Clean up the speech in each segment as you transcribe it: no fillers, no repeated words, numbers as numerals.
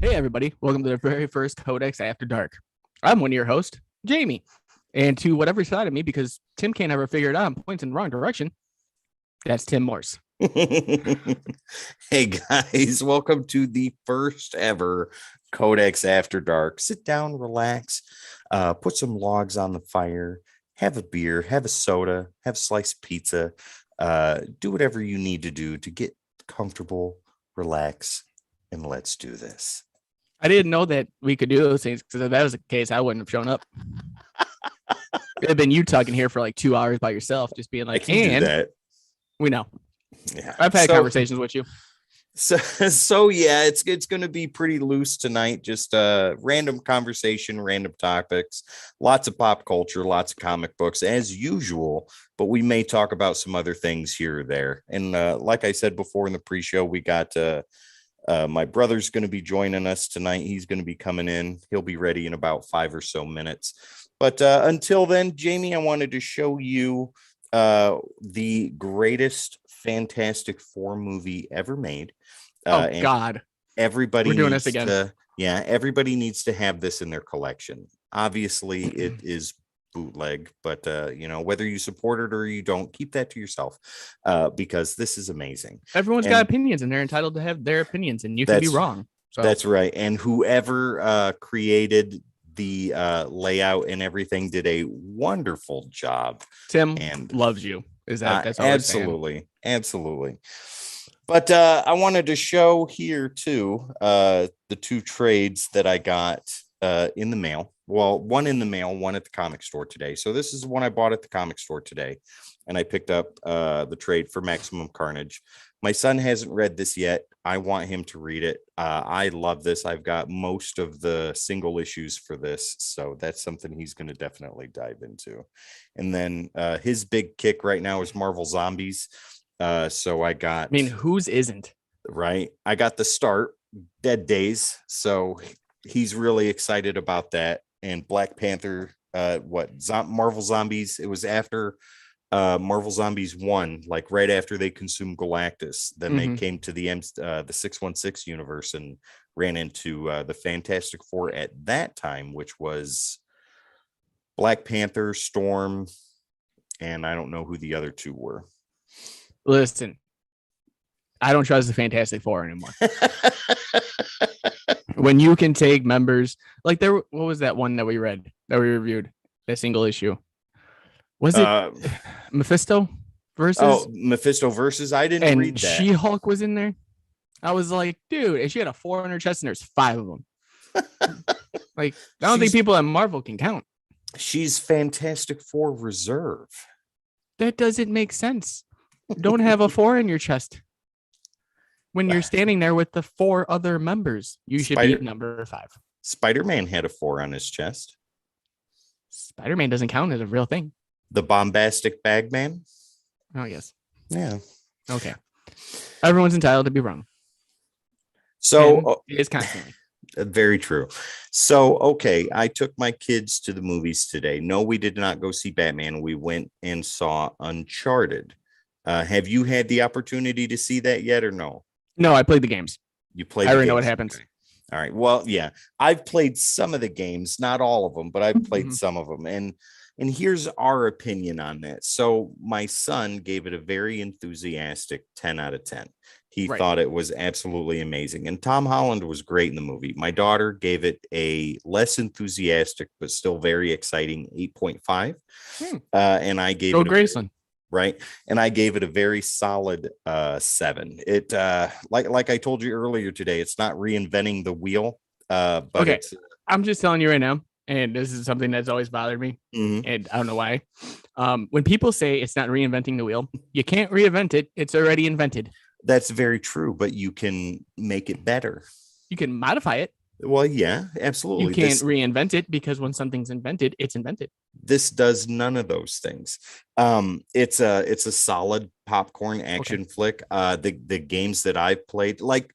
Hey, everybody. Welcome to the very first Codex After Dark. I'm one of your hosts, Jamie. And to whatever side of me, because Tim can't ever figure it out and points in the wrong direction, that's Tim Morse. Hey guys, welcome to the first ever Codex After Dark. Sit down, relax, put some logs on the fire, have a beer, have a soda, have sliced pizza, do whatever you need to do to get comfortable, relax, and let's do this. I didn't know that we could do those things because if that was the case, I wouldn't have shown up. It'd have been you talking here for like 2 hours by yourself, just being I like, can do that. We know. Yeah, I've had conversations with you. So yeah, it's going to be pretty loose tonight. Just random conversation, random topics, lots of pop culture, lots of comic books as usual. But we may talk about some other things here or there. And like I said before in the pre-show, we got my brother's going to be joining us tonight. He's going to be coming in. He'll be ready in about 5 or so minutes. But until then, Jamie, I wanted to show you the greatest Fantastic Four movie ever made. God. Everybody We're doing this again. Everybody needs to have this in their collection. Obviously, it is bootleg, but whether you support it or you don't, keep that to yourself because this is amazing. Everyone's got opinions and they're entitled to have their opinions, and you can be wrong. So that's right. And whoever created the layout and everything did a wonderful job. Tim loves you. Is that's absolutely. But I wanted to show here too the two trades that I got in the mail. Well, one in the mail, one at the comic store today. So this is one I bought at the comic store today, and I picked up the trade for Maximum Carnage. My son hasn't read this yet. I want him to read it. I love this. I've got most of the single issues for this, so that's something he's going to definitely dive into. And then his big kick right now is Marvel Zombies. So I got... I mean, whose isn't? Right. I got the start, Dead Days, so he's really excited about that. And Black Panther, Marvel Zombies, it was after... Marvel Zombies 1, like right after they consumed Galactus, then they came to the 616 universe and ran into the Fantastic Four at that time, which was Black Panther, Storm, and I don't know who the other two were. Listen, I don't trust the Fantastic Four anymore. When you can take members like what was that one that we reviewed, that single issue? Was it Mephisto versus? Oh, Mephisto versus. I didn't read that. She-Hulk was in there. I was like, dude, and she had a 400 chest, and there's 5 of them. Like, I don't think people at Marvel can count. She's Fantastic Four Reserve. That doesn't make sense. Don't have a 4 in your chest. When you're standing there with the 4 other members, you should be number 5. Spider-Man had a 4 on his chest. Spider-Man doesn't count as a real thing. The bombastic bag man? Oh, yes. Yeah. Okay. Everyone's entitled to be wrong. So it is constantly. Very true. So, okay, I took my kids to the movies today. No, we did not go see Batman. We went and saw Uncharted. Have you had the opportunity to see that yet or no? No, I played the games. You played I already know what happens. Okay. All right. Well, yeah, I've played some of the games, not all of them, but I've played some of them. And here's our opinion on that. So my son gave it a very enthusiastic 10 out of 10. He thought it was absolutely amazing. And Tom Holland was great in the movie. My daughter gave it a less enthusiastic, but still very exciting 8.5. And I gave Grayson. Right. And I gave it a very solid 7. It like I told you earlier today, it's not reinventing the wheel. But okay. I'm just telling you right now. And this is something that's always bothered me. And I don't know why. When people say it's not reinventing the wheel, you can't reinvent it. It's already invented. That's very true, but you can make it better. You can modify it. Well, yeah, absolutely. You can't reinvent it because when something's invented, it's invented. This does none of those things. It's a solid popcorn action flick. The games that I've played, like,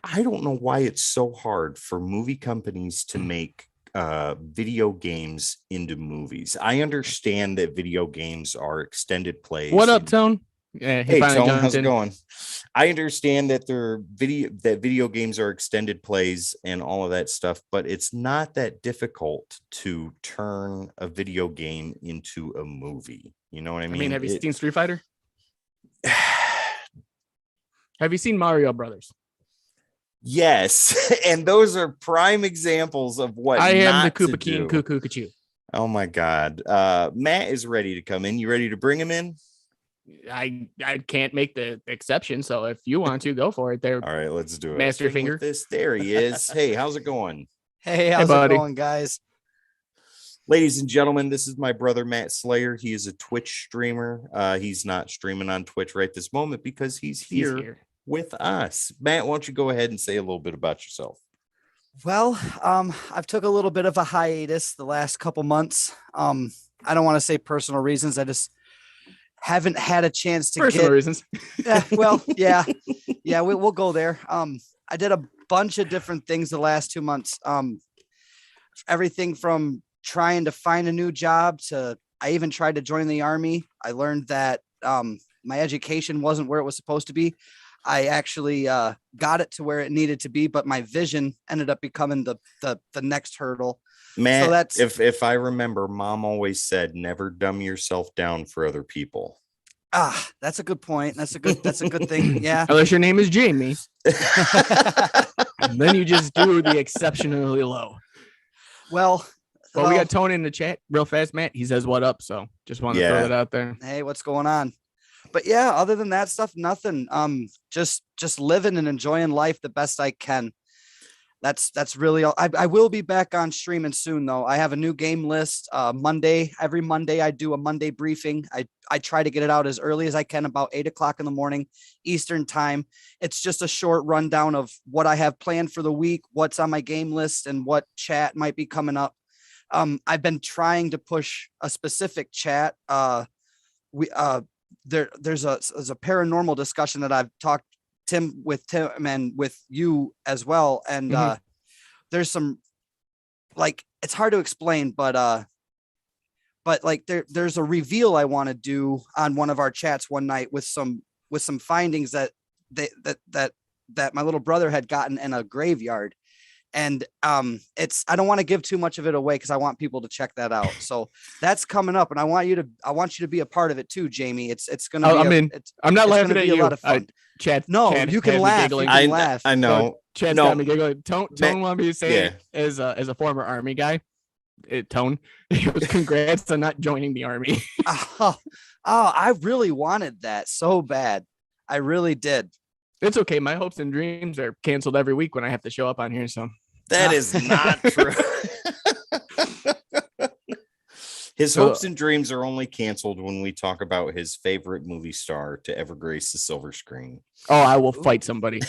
I don't know why it's so hard for movie companies to make video games into movies. I understand that video games are extended plays. What up, Tone? Hey, Tone, how's it going? I understand that video games are extended plays and all of that stuff, but it's not that difficult to turn a video game into a movie. You know what I mean? Have you seen Street Fighter? Have you seen Mario Brothers? Yes, and those are prime examples of what I am the not to Koopa King, do. Cuckoo Kachu. Oh my God. Matt is ready to come in. You ready to bring him in? I can't make the exception, so if you want to, go for it. There, All right, let's do it. Master Thing Finger. with this. There he is. Hey, how's it going? Hey, how's it buddy. going, guys? Ladies and gentlemen, this is my brother Matt Slayer. He is a Twitch streamer. He's not streaming on Twitch right this moment because he's here with us. Matt, why don't you go ahead and say a little bit about yourself? Well, I've took a little bit of a hiatus the last couple months. I don't want to say personal reasons. I just haven't had a chance to Personal reasons. Yeah, we'll go there. I did a bunch of different things the last 2 months. Everything from trying to find a new job to I even tried to join the Army. I learned that my education wasn't where it was supposed to be. I actually got it to where it needed to be, but my vision ended up becoming the next hurdle. Matt, so that's if I remember, Mom always said, never dumb yourself down for other people. That's a good point. That's a good thing. Yeah. Unless your name is Jamie. And then you just do the exceptionally low. Well, we got Tony in the chat real fast, Matt. He says, what up? So just want to throw that out there. Hey, what's going on? But yeah, other than that stuff, nothing. Just living and enjoying life the best I can. That's really all. I will be back on streaming soon, though. I have a new game list. Every Monday I do a Monday briefing. I try to get it out as early as I can, about 8:00 in the morning Eastern time. It's just a short rundown of what I have planned for the week, what's on my game list, and what chat might be coming up. I've been trying to push a specific chat. There's a paranormal discussion that I've talked Tim and with you as well. And there's some, like, it's hard to explain, but like there's a reveal I want to do on one of our chats one night with some findings that my little brother had gotten in a graveyard. And I don't want to give too much of it away because I want people to check that out. So that's coming up, and I want you to be a part of it too, Jamie. It's going to be. I'm not laughing at you. A lot of fun. Chad, you can laugh. You can laugh. I know. Chad's got me giggling. Tone wanted me to say as a former Army guy. Tone, congrats on not joining the Army. I really wanted that so bad. I really did. It's okay. My hopes and dreams are canceled every week when I have to show up on here. So that is not true. His hopes and dreams are only canceled when we talk about his favorite movie star to ever grace the silver screen. Oh, I will fight somebody.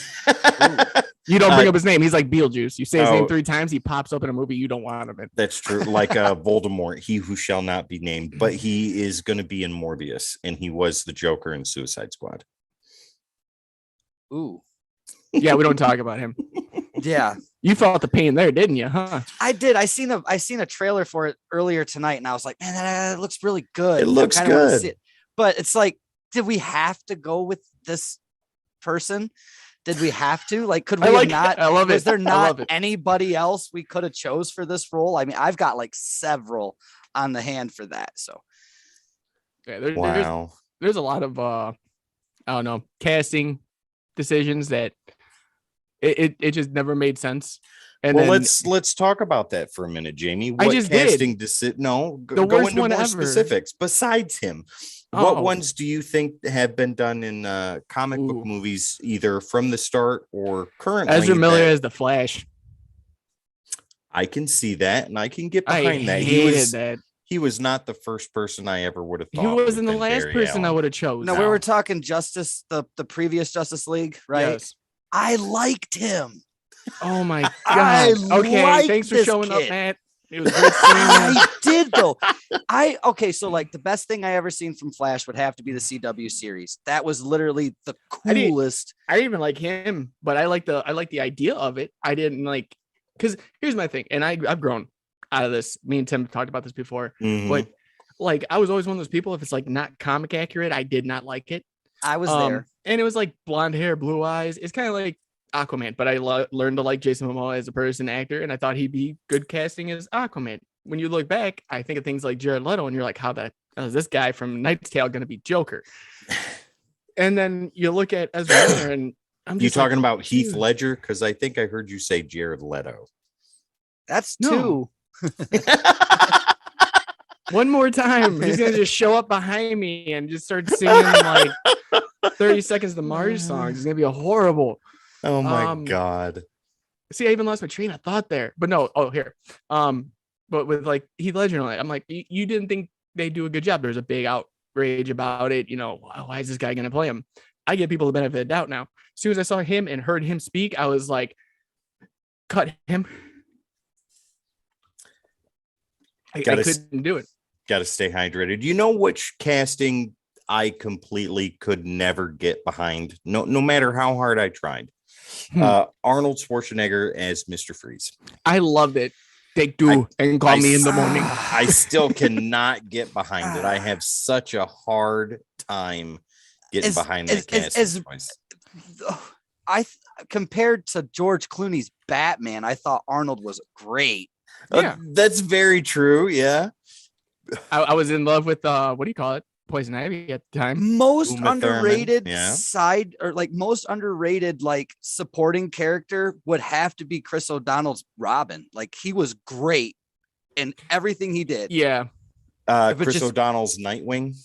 You don't bring up his name. He's like Beetlejuice. You say his name 3 times, he pops up in a movie you don't want him in. That's true. Like Voldemort, he who shall not be named, but he is going to be in Morbius, and he was the Joker in Suicide Squad. Ooh. Yeah, we don't talk about him. Yeah. You felt the pain there, didn't you? Huh? I did. I seen a trailer for it earlier tonight, and I was like, man, that looks really good. It looks good. But it's like, did we have to go with this person? Did we have to? Like, could we not? I love it. Was there not anybody else we could have chose for this role? I mean, I've got like several on the hand for that. So yeah, there's a lot of I don't know, casting decisions that it just never made sense. And let's talk about that for a minute, Jamie. What just casting did. Go into more specifics besides him. What ones do you think have been done in comic book movies, either from the start or currently? Ezra Miller as the Flash. I can see that, and I can get behind that. He was not the first person I ever would have thought. He wasn't the last person I would have chosen. No, we were talking the previous Justice League, right? Yes. I liked him. Oh my god. Okay, thanks for showing up, Matt. It was good seeing you. I did though. So like the best thing I ever seen from Flash would have to be the CW series. That was literally the coolest. I didn't even like him, but I like the idea of it. I didn't like, because here's my thing, and I've grown out of this. Me and Tim talked about this before, but like I was always one of those people, if it's like not comic accurate, I did not like it. I was there. and it was like blonde hair, blue eyes. It's kind of like Aquaman, but I learned to like Jason Momoa as a person, actor, and I thought he'd be good casting as Aquaman. When you look back, I think of things like Jared Leto, and you're like, how is this guy from Knight's Tale going to be Joker? And then you look at Ezra Miller, and I'm just talking about Heath Ledger? Because I think I heard you say Jared Leto. That's No. 2. One more time, he's gonna just show up behind me and just start singing like 30 seconds of the Mars songs. It's gonna be a horrible. Oh my God. See, I even lost my train of thought there. But no, here. But with like Heath Ledger, I'm like, you didn't think they do a good job. There's a big outrage about it. You know, why is this guy gonna play him? I give people the benefit of the doubt now. As soon as I saw him and heard him speak, I was like, cut him. I couldn't do it. Got to stay hydrated. You know which casting I completely could never get behind, no matter how hard I tried. Arnold Schwarzenegger as Mr. Freeze. I loved it. Take two and call me in the morning. I still cannot get behind it. I have such a hard time getting behind that casting choice. Compared to George Clooney's Batman, I thought Arnold was great. Yeah, that's very true. Yeah. I was in love with what do you call it? Poison Ivy at the time. Most Uma underrated Thurman, most underrated supporting character would have to be Chris O'Donnell's Robin. Like, he was great in everything he did. Yeah. Chris O'Donnell's Nightwing.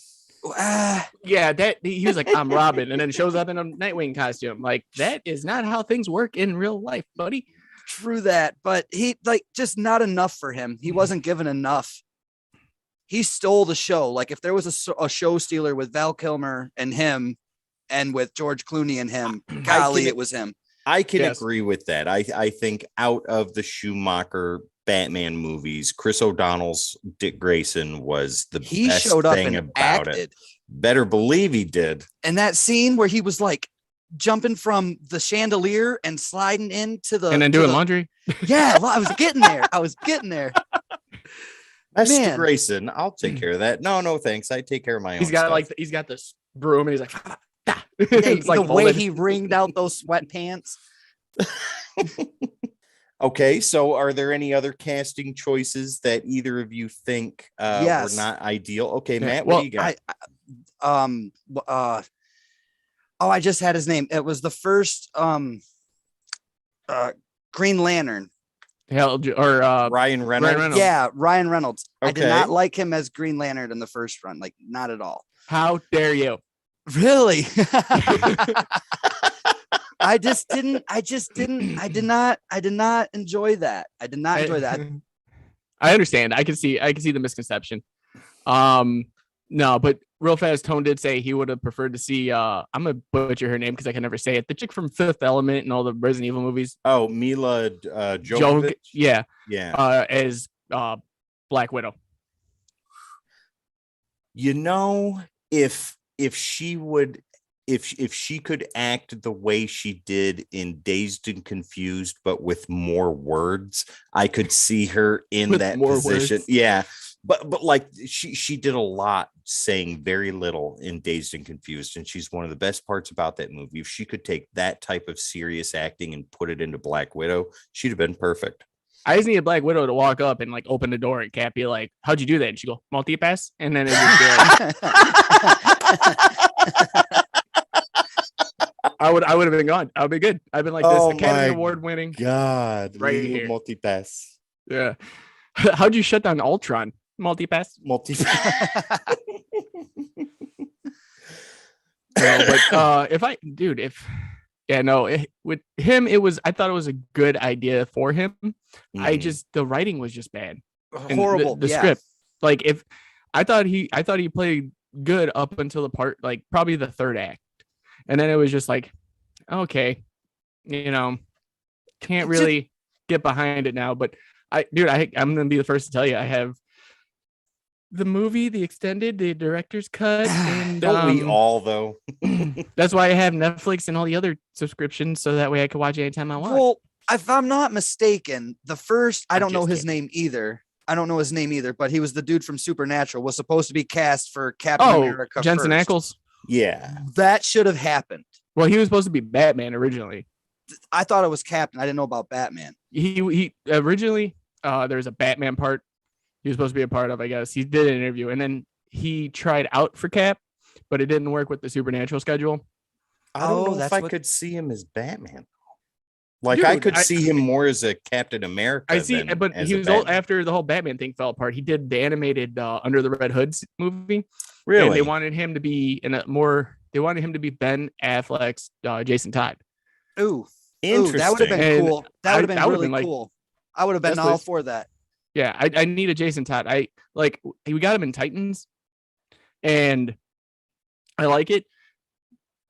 Yeah, that he was like, I'm Robin, and then shows up in a Nightwing costume. Like, that is not how things work in real life, buddy. True that, but he just not enough for him. He wasn't given enough. He stole the show. Like, if there was a show stealer with Val Kilmer and him, and with George Clooney and him, golly, it was him. I can agree with that. I think out of the Schumacher Batman movies, Chris O'Donnell's Dick Grayson was the best showed up thing and about acted. it. Better believe he did. And that scene where he was like jumping from the chandelier and sliding into the and then doing laundry. Yeah, I was getting there. Mr. Grayson, I'll take care of that. No, thanks. I take care of my own. He's got this broom, and he's like, it's like the way he wringed out those sweatpants. Okay, so are there any other casting choices that either of you think were not ideal? Okay, Matt, what do you got? I just had his name. It was the first Green Lantern. Ryan Reynolds. Yeah, Ryan Reynolds. Okay. I did not like him as Green Lantern in the first run, like, not at all. How dare you? Really? I did not enjoy that. I understand. I can see the misconception. No, but real fast, Tone did say he would have preferred to see I'm gonna butcher her name because I can never say it. The chick from Fifth Element and all the Resident Evil movies. Oh, Mila Jovovich. Yeah. Yeah. As Black Widow. You know, if she could act the way she did in Dazed and Confused, but with more words, I could see her in that position. Words. Yeah. But like she did a lot saying very little in Dazed and Confused, and she's one of the best parts about that movie. If she could take that type of serious acting and put it into Black Widow, she'd have been perfect. I just need a Black Widow to walk up and like open the door, and Cap be like, "How'd you do that?" And she go, "Multi-pass," and then it just I would have been gone. I would be good. I've been like this Academy Award winning. God, right here. Multi-pass. Yeah. How'd you shut down Ultron? Multi-pass. No, but with him, I thought it was a good idea for him. The writing was just bad. Horrible. The script. Like, if I thought he played good up until the part, like probably the third act. And then it was just like, okay, can't really get behind it now. But I'm going to be the first to tell you, I have the movie, the extended, the director's cut. And don't we all, though? That's why I have Netflix and all the other subscriptions, so that way I can watch anytime I want. Well, if I'm not mistaken, the first, I don't know his name either, but he was the dude from Supernatural, was supposed to be cast for Captain America Jensen first. Ackles. Yeah. That should have happened. Well, he was supposed to be Batman originally. I thought it was Captain. I didn't know about Batman. He originally there's a Batman part he was supposed to be a part of, I guess. He did an interview and then he tried out for Cap, but it didn't work with the Supernatural schedule. I don't know if I could see him as Batman. Like, dude, I could see him more as a Captain America. I see, but he was old after the whole Batman thing fell apart. He did the animated Under the Red Hoods movie. Really? And they wanted him to be they wanted him to be Ben Affleck's Jason Todd. Ooh, interesting. That would have been cool. That would have been really cool. I would have been all for that. Yeah, I need a Jason Todd. We got him in Titans, and I like it,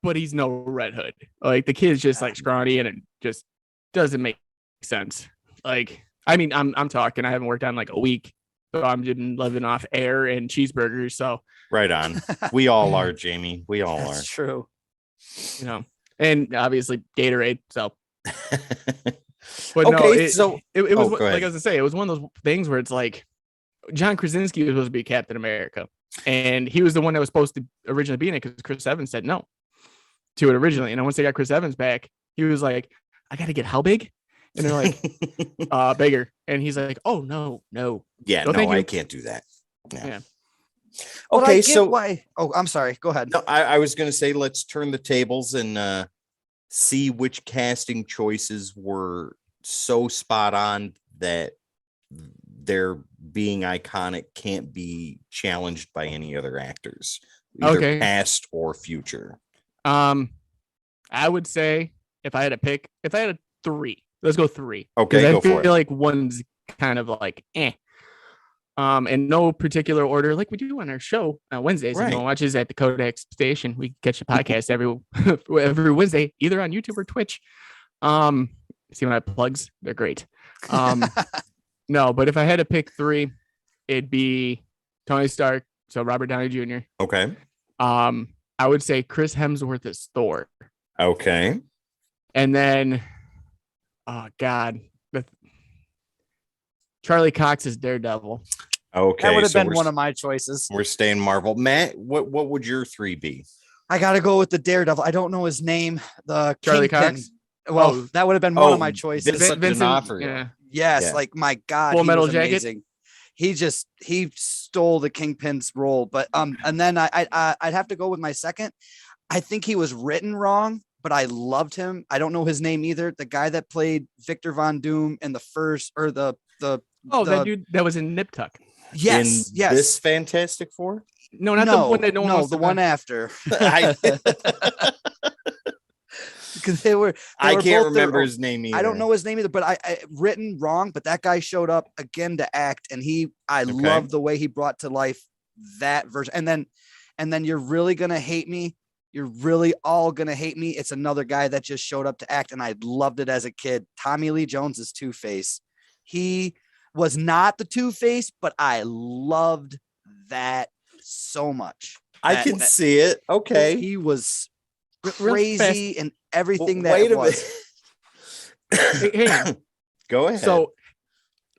but he's no Red Hood. Like, the kid's just like scrawny and it just doesn't make sense. Like, I mean, I'm talking. I haven't worked on like a week, so I'm just living off air and cheeseburgers. So right on. We all are, Jamie. We all That's are. True. You know, and obviously Gatorade. So. But okay, it was like I was to say, it was one of those things where it's like John Krasinski was supposed to be Captain America, and he was the one that was supposed to originally be in it because Chris Evans said no to it originally. And then once they got Chris Evans back, he was like, "I got to get how big?" And they're like, "Bigger." And he's like, "Oh no." Yeah, no, I can't do that. Yeah. Okay, so why? Oh, I'm sorry. Go ahead. No, I was going to say let's turn the tables and see which casting choices were so spot on that their being iconic can't be challenged by any other actors, either past or future. I would say if I had a 3, let's go 3. Okay, I feel like one's kind of like in no particular order, like we do on our show on Wednesdays. Right. If you want to watch us at the Codex station, we catch the podcast every Wednesday, either on YouTube or Twitch. See when I plugs, they're great. No, but if I had to pick 3, it'd be Tony Stark, so Robert Downey Jr. Okay. I would say Chris Hemsworth is Thor. Okay. And then, oh God, Charlie Cox is Daredevil. Okay, that would have been one of my choices. We're staying Marvel. Matt, what would your 3 be? I got to go with the Daredevil. I don't know his name. The Charlie Kingpin. Cox. Well, that would have been one of my choices. Vincent yeah. Yes, like my God, Full Metal Jacket. Amazing. He stole the Kingpin's role, but and then I'd have to go with my second. I think he was written wrong, but I loved him. I don't know his name either. The guy that played Victor Von Doom in the first or the that dude that was in Nip Tuck. Yes, yes. This Fantastic Four? No, not the one that the one after. Because I can't remember his name either. I don't know his name either, but I written wrong, but that guy showed up again to act, and I love the way he brought to life that version. And then you're really gonna hate me. You're really all gonna hate me. It's another guy that just showed up to act, and I loved it as a kid. Tommy Lee Jones is Two-Face. He was not the Two-Face, but I loved that so much. I can see it. Okay. He was crazy and everything that it was. Hey, go ahead. So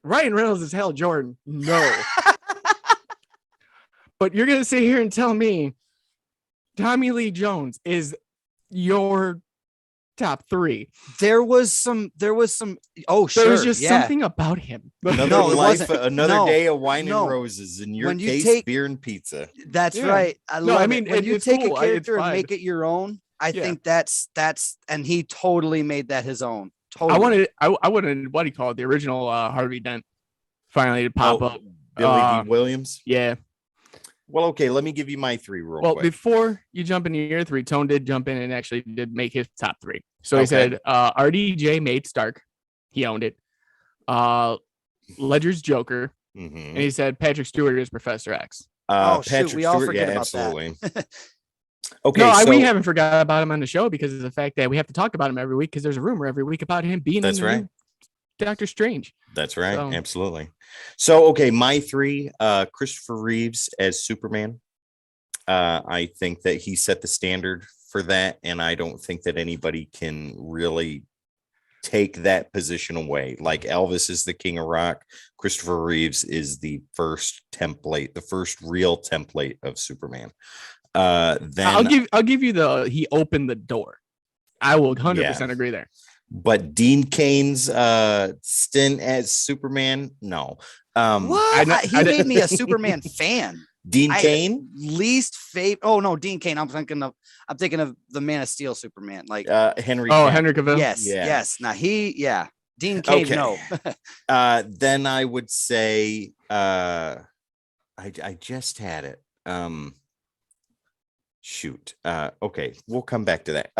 Ryan Reynolds is Hal Jordan. No. But you're gonna sit here and tell me Tommy Lee Jones is your top 3. There was some. Oh, sure. There was just something about him. Another day of wine and roses. In your case, beer and pizza. That's right. I mean, when you take a character and make it your own, I think that's and he totally made that his own. Totally. I wanted what do you call it? The original Harvey Dent finally to pop up. Billy D. Williams. Yeah. Well, okay, let me give you my 3 real quick. Well, before you jump into your 3, Tone did jump in and actually did make his top 3. So he said RDJ made Stark. He owned it. Ledger's Joker. Mm-hmm. And he said Patrick Stewart is Professor X. Patrick we all Stewart, forget about absolutely. that. Okay, no, we haven't forgot about him on the show because of the fact that we have to talk about him every week because there's a rumor every week about him being in the new Doctor Strange. That's right. So. Absolutely. So, okay, my 3, Christopher Reeves as Superman. I think that he set the standard for that, and I don't think that anybody can really take that position away. Like Elvis is the king of rock. Christopher Reeves is the first template, the first real template of Superman. Then I'll give you he opened the door. I will 100% agree there. But Dean Cain's stint as Superman, no. What? He made me a Superman fan. Dean Cain, least favorite. Oh no, Dean Cain. I'm thinking of the Man of Steel Superman. Like Henry. Henry Cavill. Yes. Now Dean Cain. Okay. No. Then I would say I just had it. Shoot. Okay, we'll come back to that.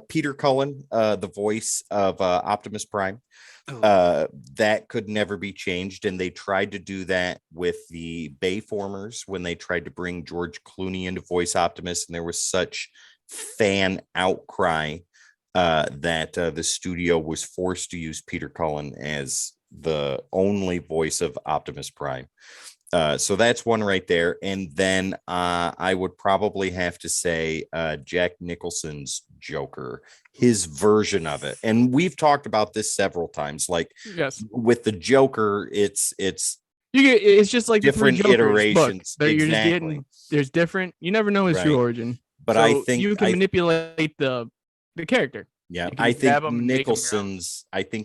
Peter Cullen, the voice of Optimus Prime. That could never be changed, and they tried to do that with the Bayformers when they tried to bring George Clooney in to voice Optimus, and there was such fan outcry that the studio was forced to use Peter Cullen as the only voice of Optimus Prime. So that's one right there. And then I would probably have to say Jack Nicholson's Joker, his version of it. And we've talked about this several times. Like with the Joker, it's just like different iterations. You're just getting, there's different. You never know his true origin. But so I think you can manipulate the character. Yeah, I think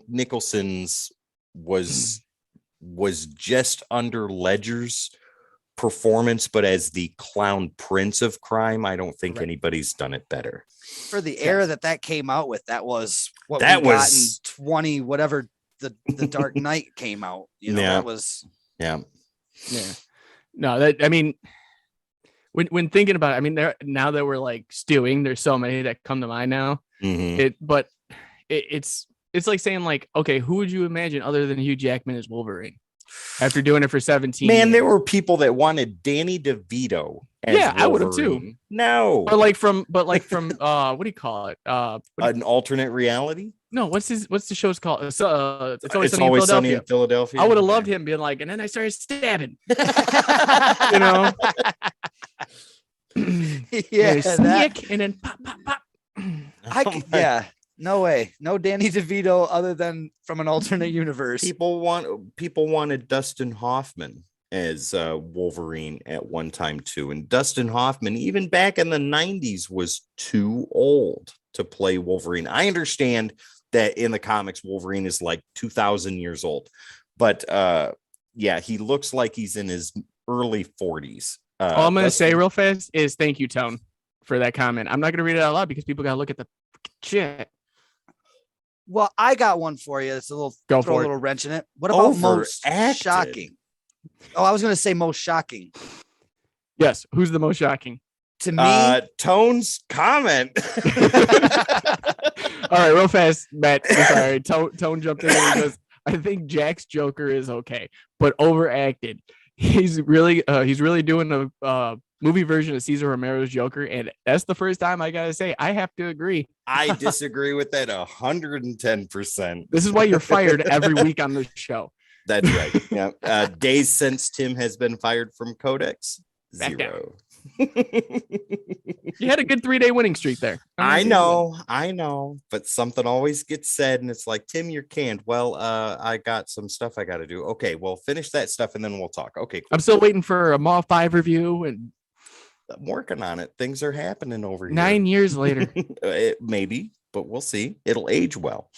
Nicholson's was just under Ledger's performance, but as the clown prince of crime, I don't think anybody's done it better. For the era that came out with, that was what that we got in 20 whatever the Dark Knight came out. That was yeah. No, that I mean, when thinking about it, I mean, now that we're like stewing, there's so many that come to mind now. It's like saying like, okay, who would you imagine other than Hugh Jackman as Wolverine after doing it for 17 years? There were people that wanted Danny DeVito as Wolverine. I would have too. No. But like from what do you call it? An alternate reality? No, what's the show's called? It's Always Sunny in Philadelphia. I would have loved him being like, and then I started stabbing. Sneak and then pop, pop, pop. No way. No Danny DeVito other than from an alternate universe. People wanted Dustin Hoffman as Wolverine at one time too. And Dustin Hoffman, even back in the 90s, was too old to play Wolverine. I understand that in the comics, Wolverine is like 2,000 years old. But he looks like he's in his early 40s. All I'm going to say real fast is thank you, Tone, for that comment. I'm not going to read it out loud because people got to look at the shit. Well, I got one for you. It's a little a little wrench in it. What about most shocking? Oh, I was going to say most shocking. Yes. Who's the most shocking? To me, Tone's comment. All right, real fast, Matt. Sorry, Tone jumped in and goes, I think Jack's Joker is okay, but overacted. He's really doing a movie version of Cesar Romero's Joker, and that's the first time I gotta say I have to agree. I disagree with that 110%. This is why you're fired every week on this show. That's right. Yeah. Days since Tim has been fired from Codex, 0. You had a good 3-day winning streak there. I know, but something always gets said, and it's like, Tim, you're canned. Well, I got some stuff I got to do. Okay, well, finish that stuff, and then we'll talk. Okay, cool. I'm still waiting for a Maw 5 review, and I'm working on it. Things are happening over here. 9 years later. Maybe, but we'll see. It'll age well.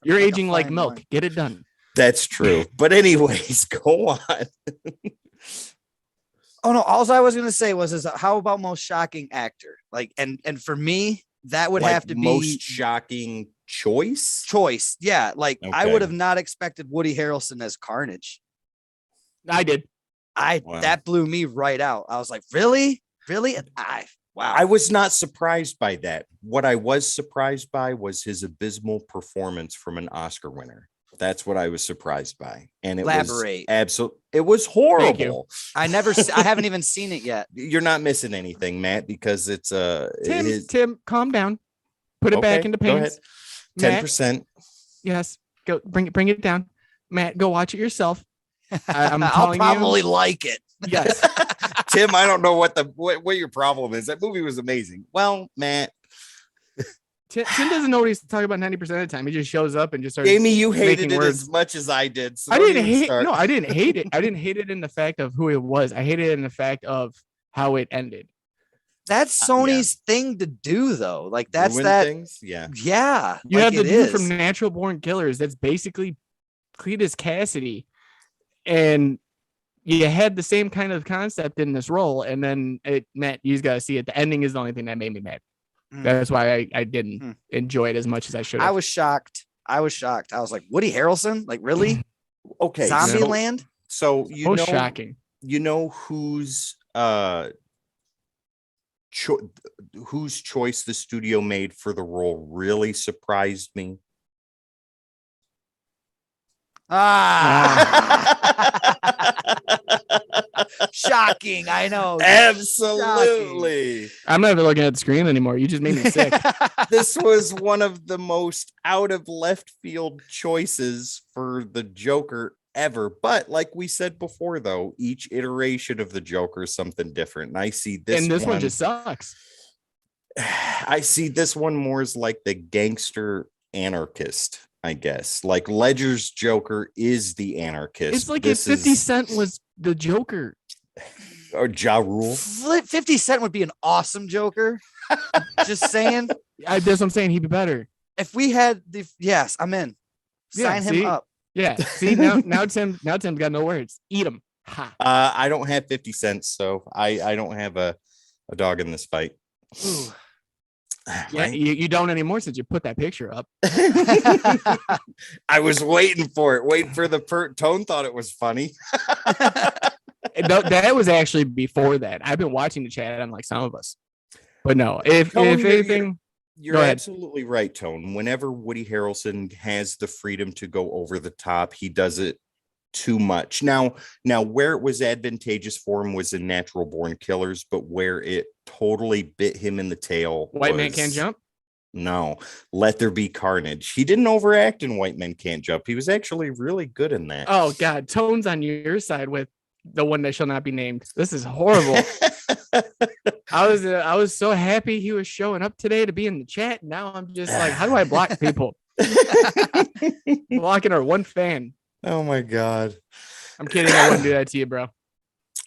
You're aging like milk. One. Get it done. That's true. But anyways, go on. Oh no! All I was going to say was, how about most shocking actor? Like, and for me, that would have to be most shocking choice. Yeah, like I would have not expected Woody Harrelson as Carnage. I did. That blew me right out. I was like, really? Wow. I was not surprised by that. What I was surprised by was his abysmal performance from an Oscar winner. That's what I was surprised by. And it was absolutely, it was horrible. I haven't even seen it yet. You're not missing anything, Matt, because it's Tim, calm down. Put it back into pants. 10%. Yes. Go bring it down. Matt, go watch it yourself. I'll probably like it. Yes. Tim, I don't know what your problem is. That movie was amazing. Well, Matt. Tim doesn't know what he's talking about 90% of the time. He just shows up and just starts. Jamie, you hated it as much as I did. So I didn't hate it. I didn't hate it in the fact of who it was. I hated it in the fact of how it ended. That's Sony's thing to do, though. Like that's Ruin that. things. Yeah. Yeah. You like have the it dude is. from Natural Born Killers. That's basically Cletus Cassidy, and you had the same kind of concept in this role, and then it meant you got to see it. The ending is the only thing that made me mad. That's why I didn't enjoy it as much as I should have. I was shocked. I was like, Woody Harrelson? Like, really? Okay. Zombieland? So Most shocking. You know whose choice the studio made for the role really surprised me. Shocking. I know. Absolutely. Shocking. I'm not even looking at the screen anymore. You just made me sick. This was one of the most out of left field choices for the Joker ever. But like we said before, though, each iteration of the Joker is something different. And I see this one just sucks. I see this one more as like the gangster anarchist, I guess. Like Ledger's Joker is the anarchist. It's like if 50 Cent was the Joker. Or Ja Rule. 50 Cent would be an awesome Joker. Just saying. That's what I'm saying. He'd be better. If we had yes, I'm in. Sign him up. Yeah. See, now Tim's got no words. Eat him. Ha. I don't have 50 cents, so I don't have a dog in this fight. Ooh. Yeah, right? you don't anymore since you put that picture up. I was waiting for the Tone thought it was funny. That was actually before that. I've been watching the chat unlike some of us. But no, if anything, you're absolutely right, Tone. Whenever Woody Harrelson has the freedom to go over the top, he does it too much. Now where it was advantageous for him was in Natural Born Killers, but where it totally bit him in the tail. White Man Can't Jump? No, Let There Be Carnage. He didn't overact in White Men Can't Jump. He was actually really good in that. Oh God, Tone's on your side with the one that shall not be named. This is horrible. I was so happy he was showing up today to be in the chat. Now I'm just like, how do I block people? Blocking our one fan. Oh my God. I'm kidding. I wouldn't do that to you, bro.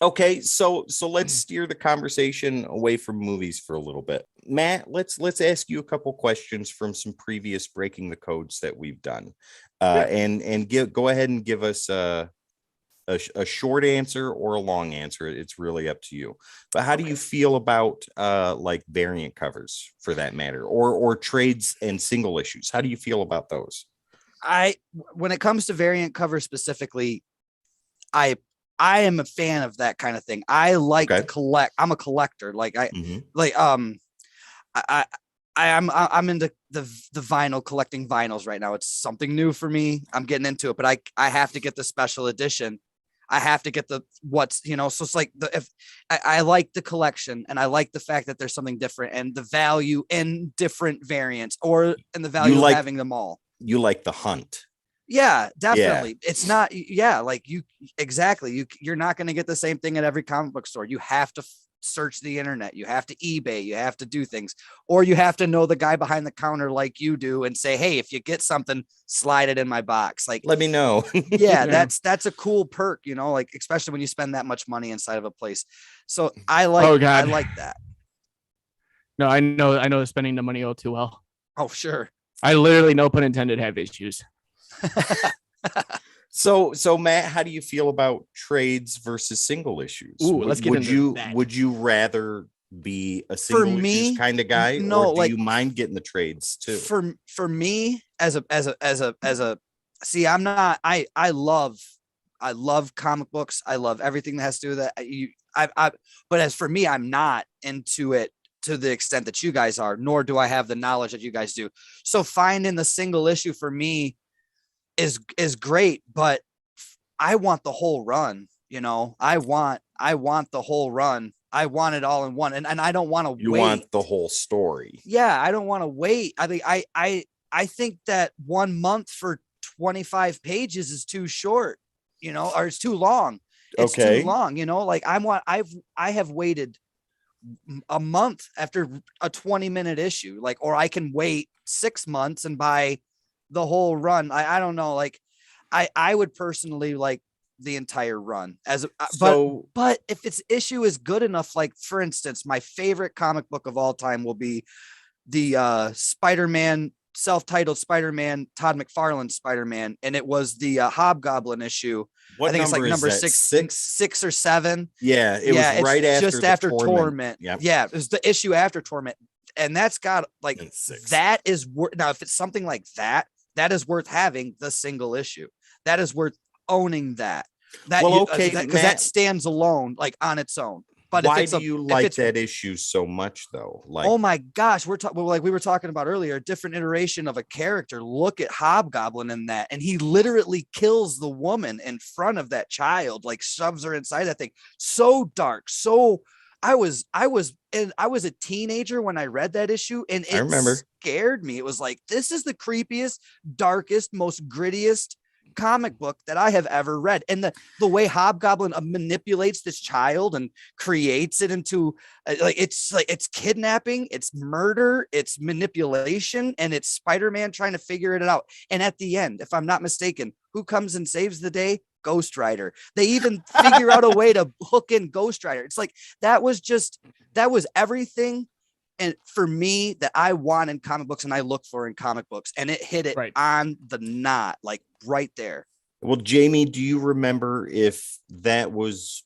Okay, so let's steer the conversation away from movies for a little bit. Matt, let's ask you a couple questions from some previous Breaking the Codes that we've done. And go ahead and give us a short answer or a long answer. It's really up to you. But how do you feel about like variant covers for that matter, or trades and single issues? How do you feel about those? When it comes to variant covers specifically, I am a fan of that kind of thing. I like to collect. I'm a collector. Like I'm into the vinyl, collecting vinyls right now. It's something new for me. I'm getting into it, but I have to get the special edition. I have to get so it's like I like the collection, and I like the fact that there's something different and the value in different variants and the value of having them all. You like the hunt. Yeah, definitely. Yeah. It's not. Yeah. Like you're not going to get the same thing at every comic book store. You have to search the internet. You have to eBay. You have to do things, or you have to know the guy behind the counter like you do and say, hey, if you get something, slide it in my box. Like, let me know. Yeah. That's a cool perk, like especially when you spend that much money inside of a place. So I like that. No, I know spending the money all too well. Oh, sure. I literally, no pun intended, have issues. So Matt, how do you feel about trades versus single issues? Ooh, let's get into that. Would you rather be a single issues kind of guy, or do you mind getting the trades too? For me, as a see, I'm not. I love comic books. I love everything that has to do with that. But as for me, I'm not into it to the extent that you guys are, nor do I have the knowledge that you guys do. So finding the single issue for me is great, but I want the whole run. I want the whole run. I want it all in one, and I don't want to wait. You want the whole story. Yeah, I don't want to wait. I think I think that 1 month for 25 pages is too short, or it's too long. It's too long, like I have waited a month after a 20-minute issue, or I can wait 6 months and buy the whole run. I don't know. Like I would personally the entire run So but if its issue is good enough, like for instance, my favorite comic book of all time will be the Spider-Man, self-titled Spider-Man, Todd McFarlane Spider-Man, and it was the Hobgoblin issue. what I think it's like number is number that? 6 or 7. Yeah, it Yeah, was it's right after just the after Torment. Torment. Yep. Yeah, it was the issue after Torment, and that's got like And 6. that is now if it's something like that, that is worth having the single issue. That is worth owning that. Well, okay, because Matt, that stands alone, like on its own. But why if it's do you like that issue so much, though? Like, oh my gosh, like we were talking about earlier, a different iteration of a character. Look at Hobgoblin in that, and he literally kills the woman in front of that child, like shoves her inside that thing. So dark. So I was a teenager when I read that issue, and I it remember. scared me. It was like, this is the creepiest, darkest, most grittiest comic book that I have ever read. And the way Hobgoblin manipulates this child and creates it into like it's kidnapping, it's murder, it's manipulation, and it's Spider-Man trying to figure it out. And at the end, if I'm not mistaken, who comes and saves the day? Ghost Rider. They even figure out a way to hook in Ghost Rider. It's like that was everything. And for me, that I want in comic books and I look for in comic books, and it hit it on the knot, like right there. Well, Jamie, do you remember if that was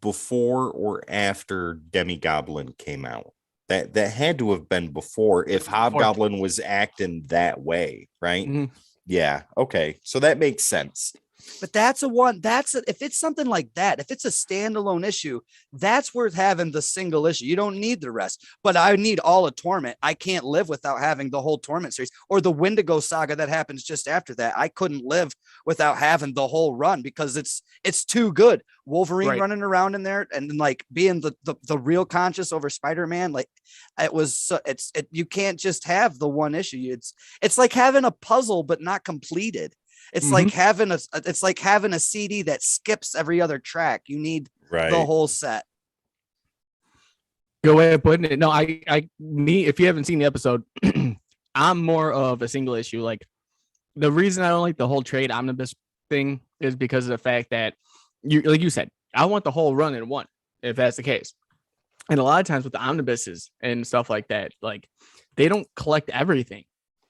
before or after Demi-Goblin came out? That had to have been before if Hobgoblin was acting that way, right? Mm-hmm. Yeah. Okay. So that makes sense. But if it's something like that, if it's a standalone issue, that's worth having the single issue. You don't need the rest, but I need all of Torment. I can't live without having the whole Torment series or the Wendigo saga that happens just after that. I couldn't live without having the whole run because it's too good. Wolverine running around in there and like being the real conscious over Spider-Man. Like you can't just have the one issue. It's like having a puzzle, but not completed. It's like having a CD that skips every other track. You need the whole set. Good way of putting it. No, if you haven't seen the episode, I'm more of a single issue. Like the reason I don't like the whole trade omnibus thing is because of the fact that like you said, I want the whole run in one, if that's the case. And a lot of times with the omnibuses and stuff like that, like they don't collect everything.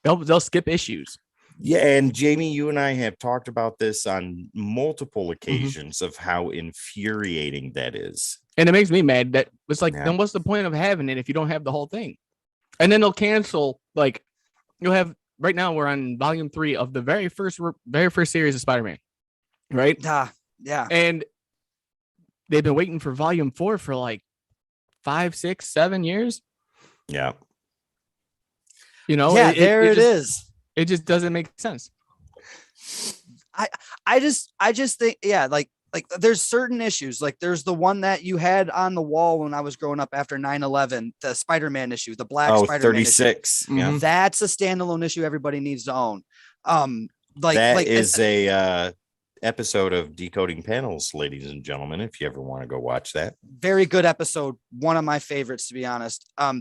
They'll skip issues. Yeah, and Jamie, you and I have talked about this on multiple occasions of how infuriating that is. And it makes me mad that it's like, then what's the point of having it if you don't have the whole thing? And then they'll cancel, like you'll have right now we're on volume 3 of the very first series of Spider-Man. Right? Yeah. And they've been waiting for volume 4 for like 5, 6, 7 years. Yeah. You know, it is. It just doesn't make sense. I just think, like there's certain issues. Like there's the one that you had on the wall when I was growing up after 9/11, the Spider-Man issue, the black Spider-Man 36. issue. Yeah. That's a standalone issue everybody needs to own. That is a episode of Decoding Panels, ladies and gentlemen, if you ever want to go watch that. Very good episode, one of my favorites, to be honest. But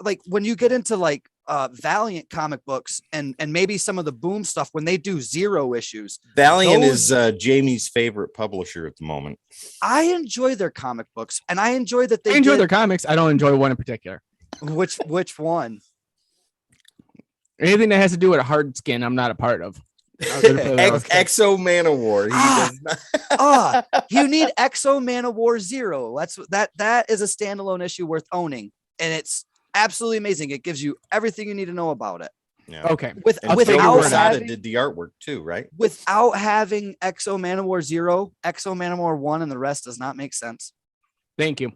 like when you get into like Valiant comic books and maybe some of the Boom stuff, when they do 0 issues, Valiant is Jamie's favorite publisher at the moment. I enjoy their comic books, and I enjoy that I enjoy their comics. I don't enjoy one in particular. Which one? Anything that has to do with a hard skin, I'm not a part of. Exo Man of War. You need Exo Man of War 0. That is a standalone issue worth owning, and it's absolutely amazing. It gives you everything you need to know about it. Yeah. Okay. Without did the artwork too, right? Without having Exo Man of War 0, Exo Man of War 1, and the rest does not make sense. Thank you.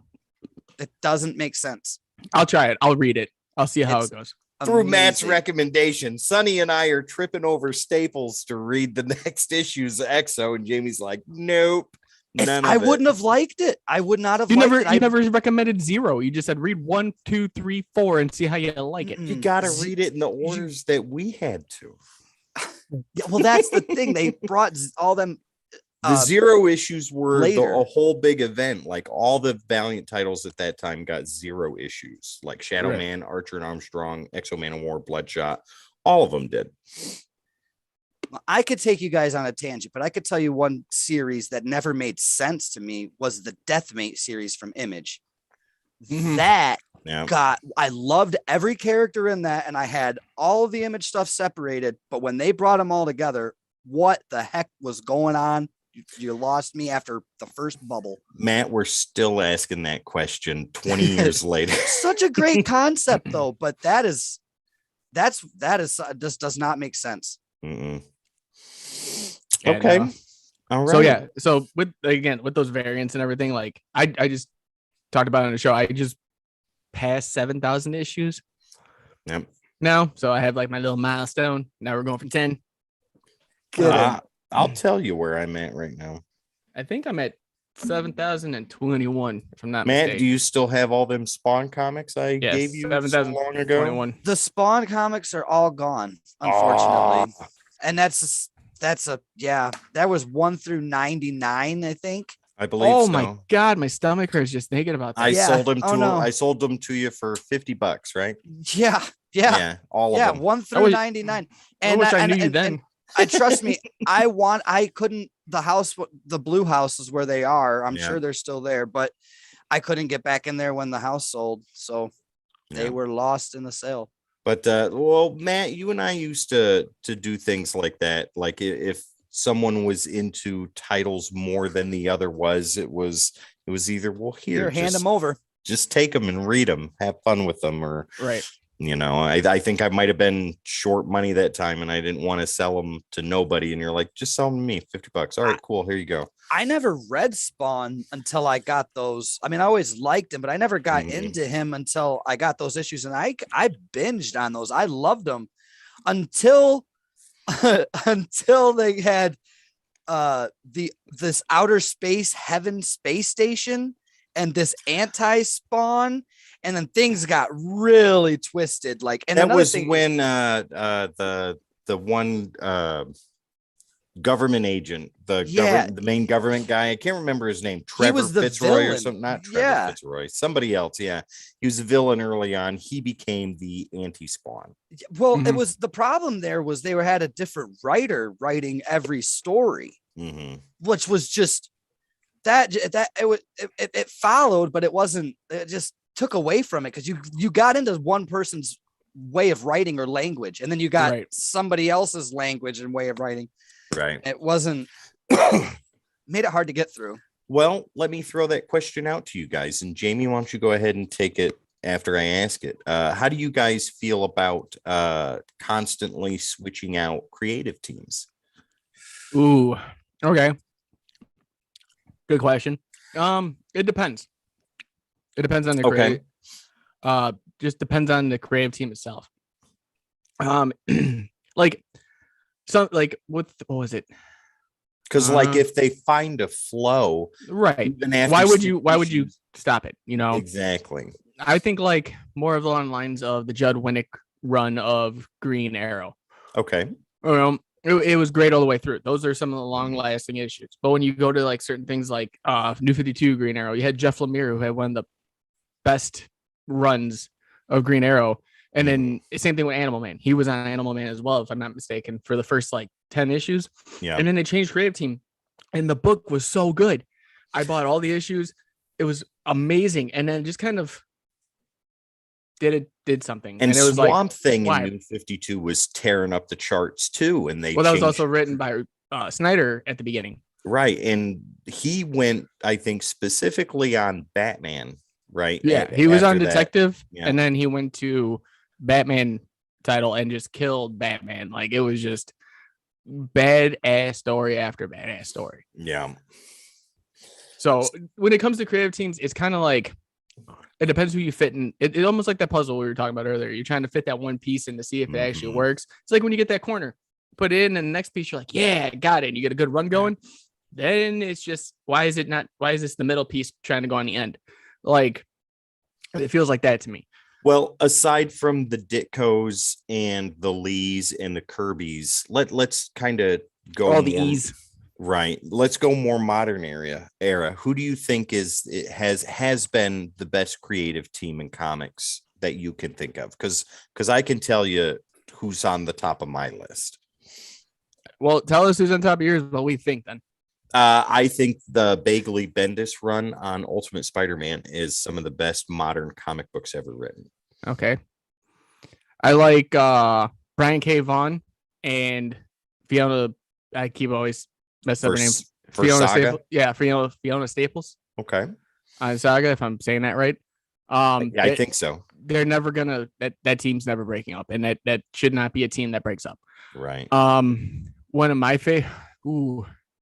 It doesn't make sense. I'll try it. I'll read it. I'll see how it goes. Through Matt's recommendation, Sonny and I are tripping over Staples to read the next issues of Exo, and Jamie's like, "Nope, I wouldn't have liked it. I would not have. You never recommended 0. You just said read 1, 2, 3, 4 and see how you like it. You got to read it in the orders that we had to. Yeah, well, that's the thing. They brought all them. The 0 issues were a whole big event. Like all the Valiant titles at that time got 0 issues, like Shadow Man, Archer and Armstrong, Exo Man of War, Bloodshot. All of them did. I could take you guys on a tangent, but I could tell you one series that never made sense to me was the Deathmate series from Image. That I loved every character in that, and I had all of the Image stuff separated, but when they brought them all together, what the heck was going on? You lost me after the first bubble. Matt, we're still asking that question 20 years later. Such a great concept though, but that is just does not make sense. Mm-mm. Yeah, okay. no. All right. So yeah, so with those variants and everything, like I just talked about it on the show. I just passed 7,000 issues. Yep. Now, so I have like my little milestone. Now we're going for 10. I'll tell you where I'm at right now. I think I'm at 7,021, if I'm not Matt, mistaken. do you still have all them Spawn comics I gave you so long ago? The Spawn comics are all gone, unfortunately. And that was 1 through 99, I think. I believe oh so. My god, my stomach hurts just thinking about that. I sold them to you for $50, right? Yeah. All of them. 1 through 99. And I wish I knew you then. I trust me. I couldn't. The blue house is where they are. I'm sure they're still there, but I couldn't get back in there when the house sold, so they were lost in the sale. But well, Matt, you and I used to do things like that. Like if someone was into titles more than the other was, it was either hand them over, just take them and read them, have fun with them, or right. I think I might have been short money that time and I didn't want to sell them to nobody. And you're like, just sell them to me, $50. All right, cool. Here you go. I never read Spawn until I got those. I mean, I always liked him, but I never got into him until I got those issues. And I binged on those. I loved them until they had this outer space heaven space station and this anti-Spawn. And then things got really twisted. Like, and that was when the one government agent, the main government guy, I can't remember his name, Trevor Fitzroy villain. Or something. Not Trevor Fitzroy, somebody else. Yeah, he was a villain early on. He became the anti-Spawn. Well, it was the problem. There was they had a different writer writing every story, which was just that it followed, but it wasn't. It just took away from it because you got into one person's way of writing or language, and then you got somebody else's language and way of writing. Right. It wasn't made it hard to get through. Well, let me throw that question out to you guys. And Jamie, why don't you go ahead and take it after I ask it? How do you guys feel about constantly switching out creative teams? Ooh, okay. Good question. It depends. It depends on the creative. Just depends on the creative team itself. Like what was it? Because like if they find a flow, right? Why would you stop it? Exactly. I think like more of along the lines of the Judd Winnick run of Green Arrow. Okay. It was great all the way through. Those are some of the long lasting issues. But when you go to like certain things like New 52 Green Arrow, you had Jeff Lemire who had one of the best runs of Green Arrow. And then same thing with Animal Man. He was on Animal Man as well, if I'm not mistaken, for the first like 10 issues. Yeah. And then they changed creative team. And the book was so good. I bought all the issues. It was amazing. And then just kind of did something. And it was Swamp Thing in New 52 was tearing up the charts too. And that was also written by Snyder at the beginning. Right. And he went, I think, specifically on Batman. Right. Yeah. He was on Detective. And then he went to Batman title and just killed Batman. Like it was just badass story after badass story. Yeah. So when it comes to creative teams, it's kind of like it depends who you fit in. It almost like that puzzle we were talking about earlier. You're trying to fit that one piece in to see if it actually works. It's like when you get that corner, put it in, and the next piece you're like, yeah, got it. And you get a good run going. Then it's just why is this the middle piece trying to go on the end? Like it feels like that to me. Well, aside from the Ditkos and the Lees and the Kirbys, let's kind of go all the E's. Right. Let's go more modern era. Who do you think has been the best creative team in comics that you can think of? Because I can tell you who's on the top of my list. Well, tell us who's on top of yours. What we think then. I think the Bagley Bendis run on Ultimate Spider-Man is some of the best modern comic books ever written. Okay. I like Brian K. Vaughan and Fiona. I keep always messing up her name. Fiona Saga? Staples. Yeah, Fiona Staples Okay. on Saga, if I'm saying that right. Yeah, I think so. They're never gonna that team's never breaking up, and that should not be a team that breaks up. Right. One of my favorite.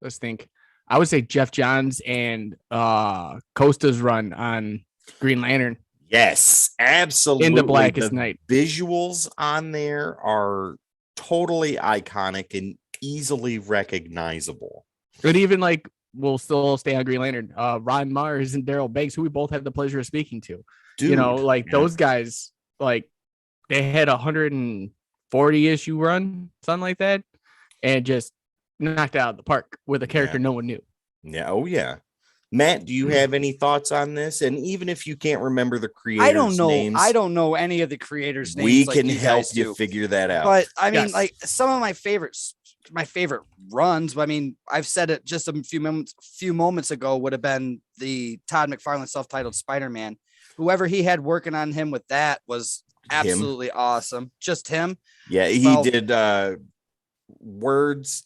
Let's think. I would say Jeff Johns and Costa's run on Green Lantern. Yes, absolutely. In the Blackest Night. Visuals on there are totally iconic and easily recognizable. But even like we'll still stay on Green Lantern. Ron Mars and Daryl Banks, who we both had the pleasure of speaking to. Dude, you know, like those guys, like they had 140 issue run, something like that, and just knocked it out of the park with a character no one knew. Yeah. Oh yeah. Matt, do you have any thoughts on this? And even if you can't remember the creators' I don't know. names, I don't know any of the creators' names. we like can you help guys you do. figure that out. But I mean, like some of my favorites, my favorite runs. I mean, I've said it just a few moments ago. Would have been the Todd McFarlane self-titled Spider-Man. Whoever he had working on him with that was absolutely awesome. Just him. Yeah, he did words,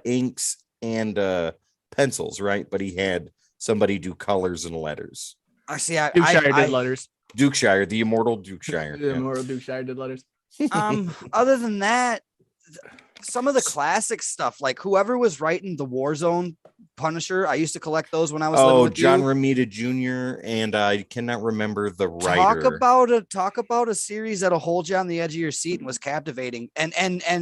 inks, and pencils, right? But he had somebody do colors and letters. I see. Dukeshire did letters. Dukeshire, the immortal Dukeshire. The immortal Dukeshire did letters. Other than that, some of the classic stuff, like whoever was writing the Warzone Punisher, I used to collect those when I was living with John you. Romita Jr. and I cannot remember the writer. Talk about a series that'll hold you on the edge of your seat and was captivating. And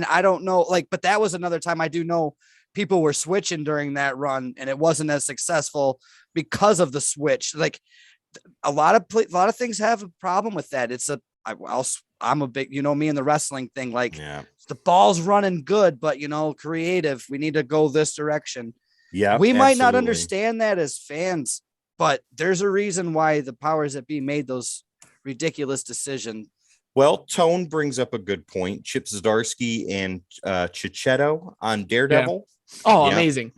I don't know, like, but that was another time. I do know people were switching during that run, and it wasn't as successful because of the switch. Like a lot of things have a problem with that. I'm a big, me and the wrestling thing, like the ball's running good, but creative, we need to go this direction. Yeah, we might not understand that as fans, but there's a reason why the powers that be made those ridiculous decisions. Well, Tone brings up a good point. Chip Zdarsky and Chichetto on Daredevil. Yeah. Oh, amazing.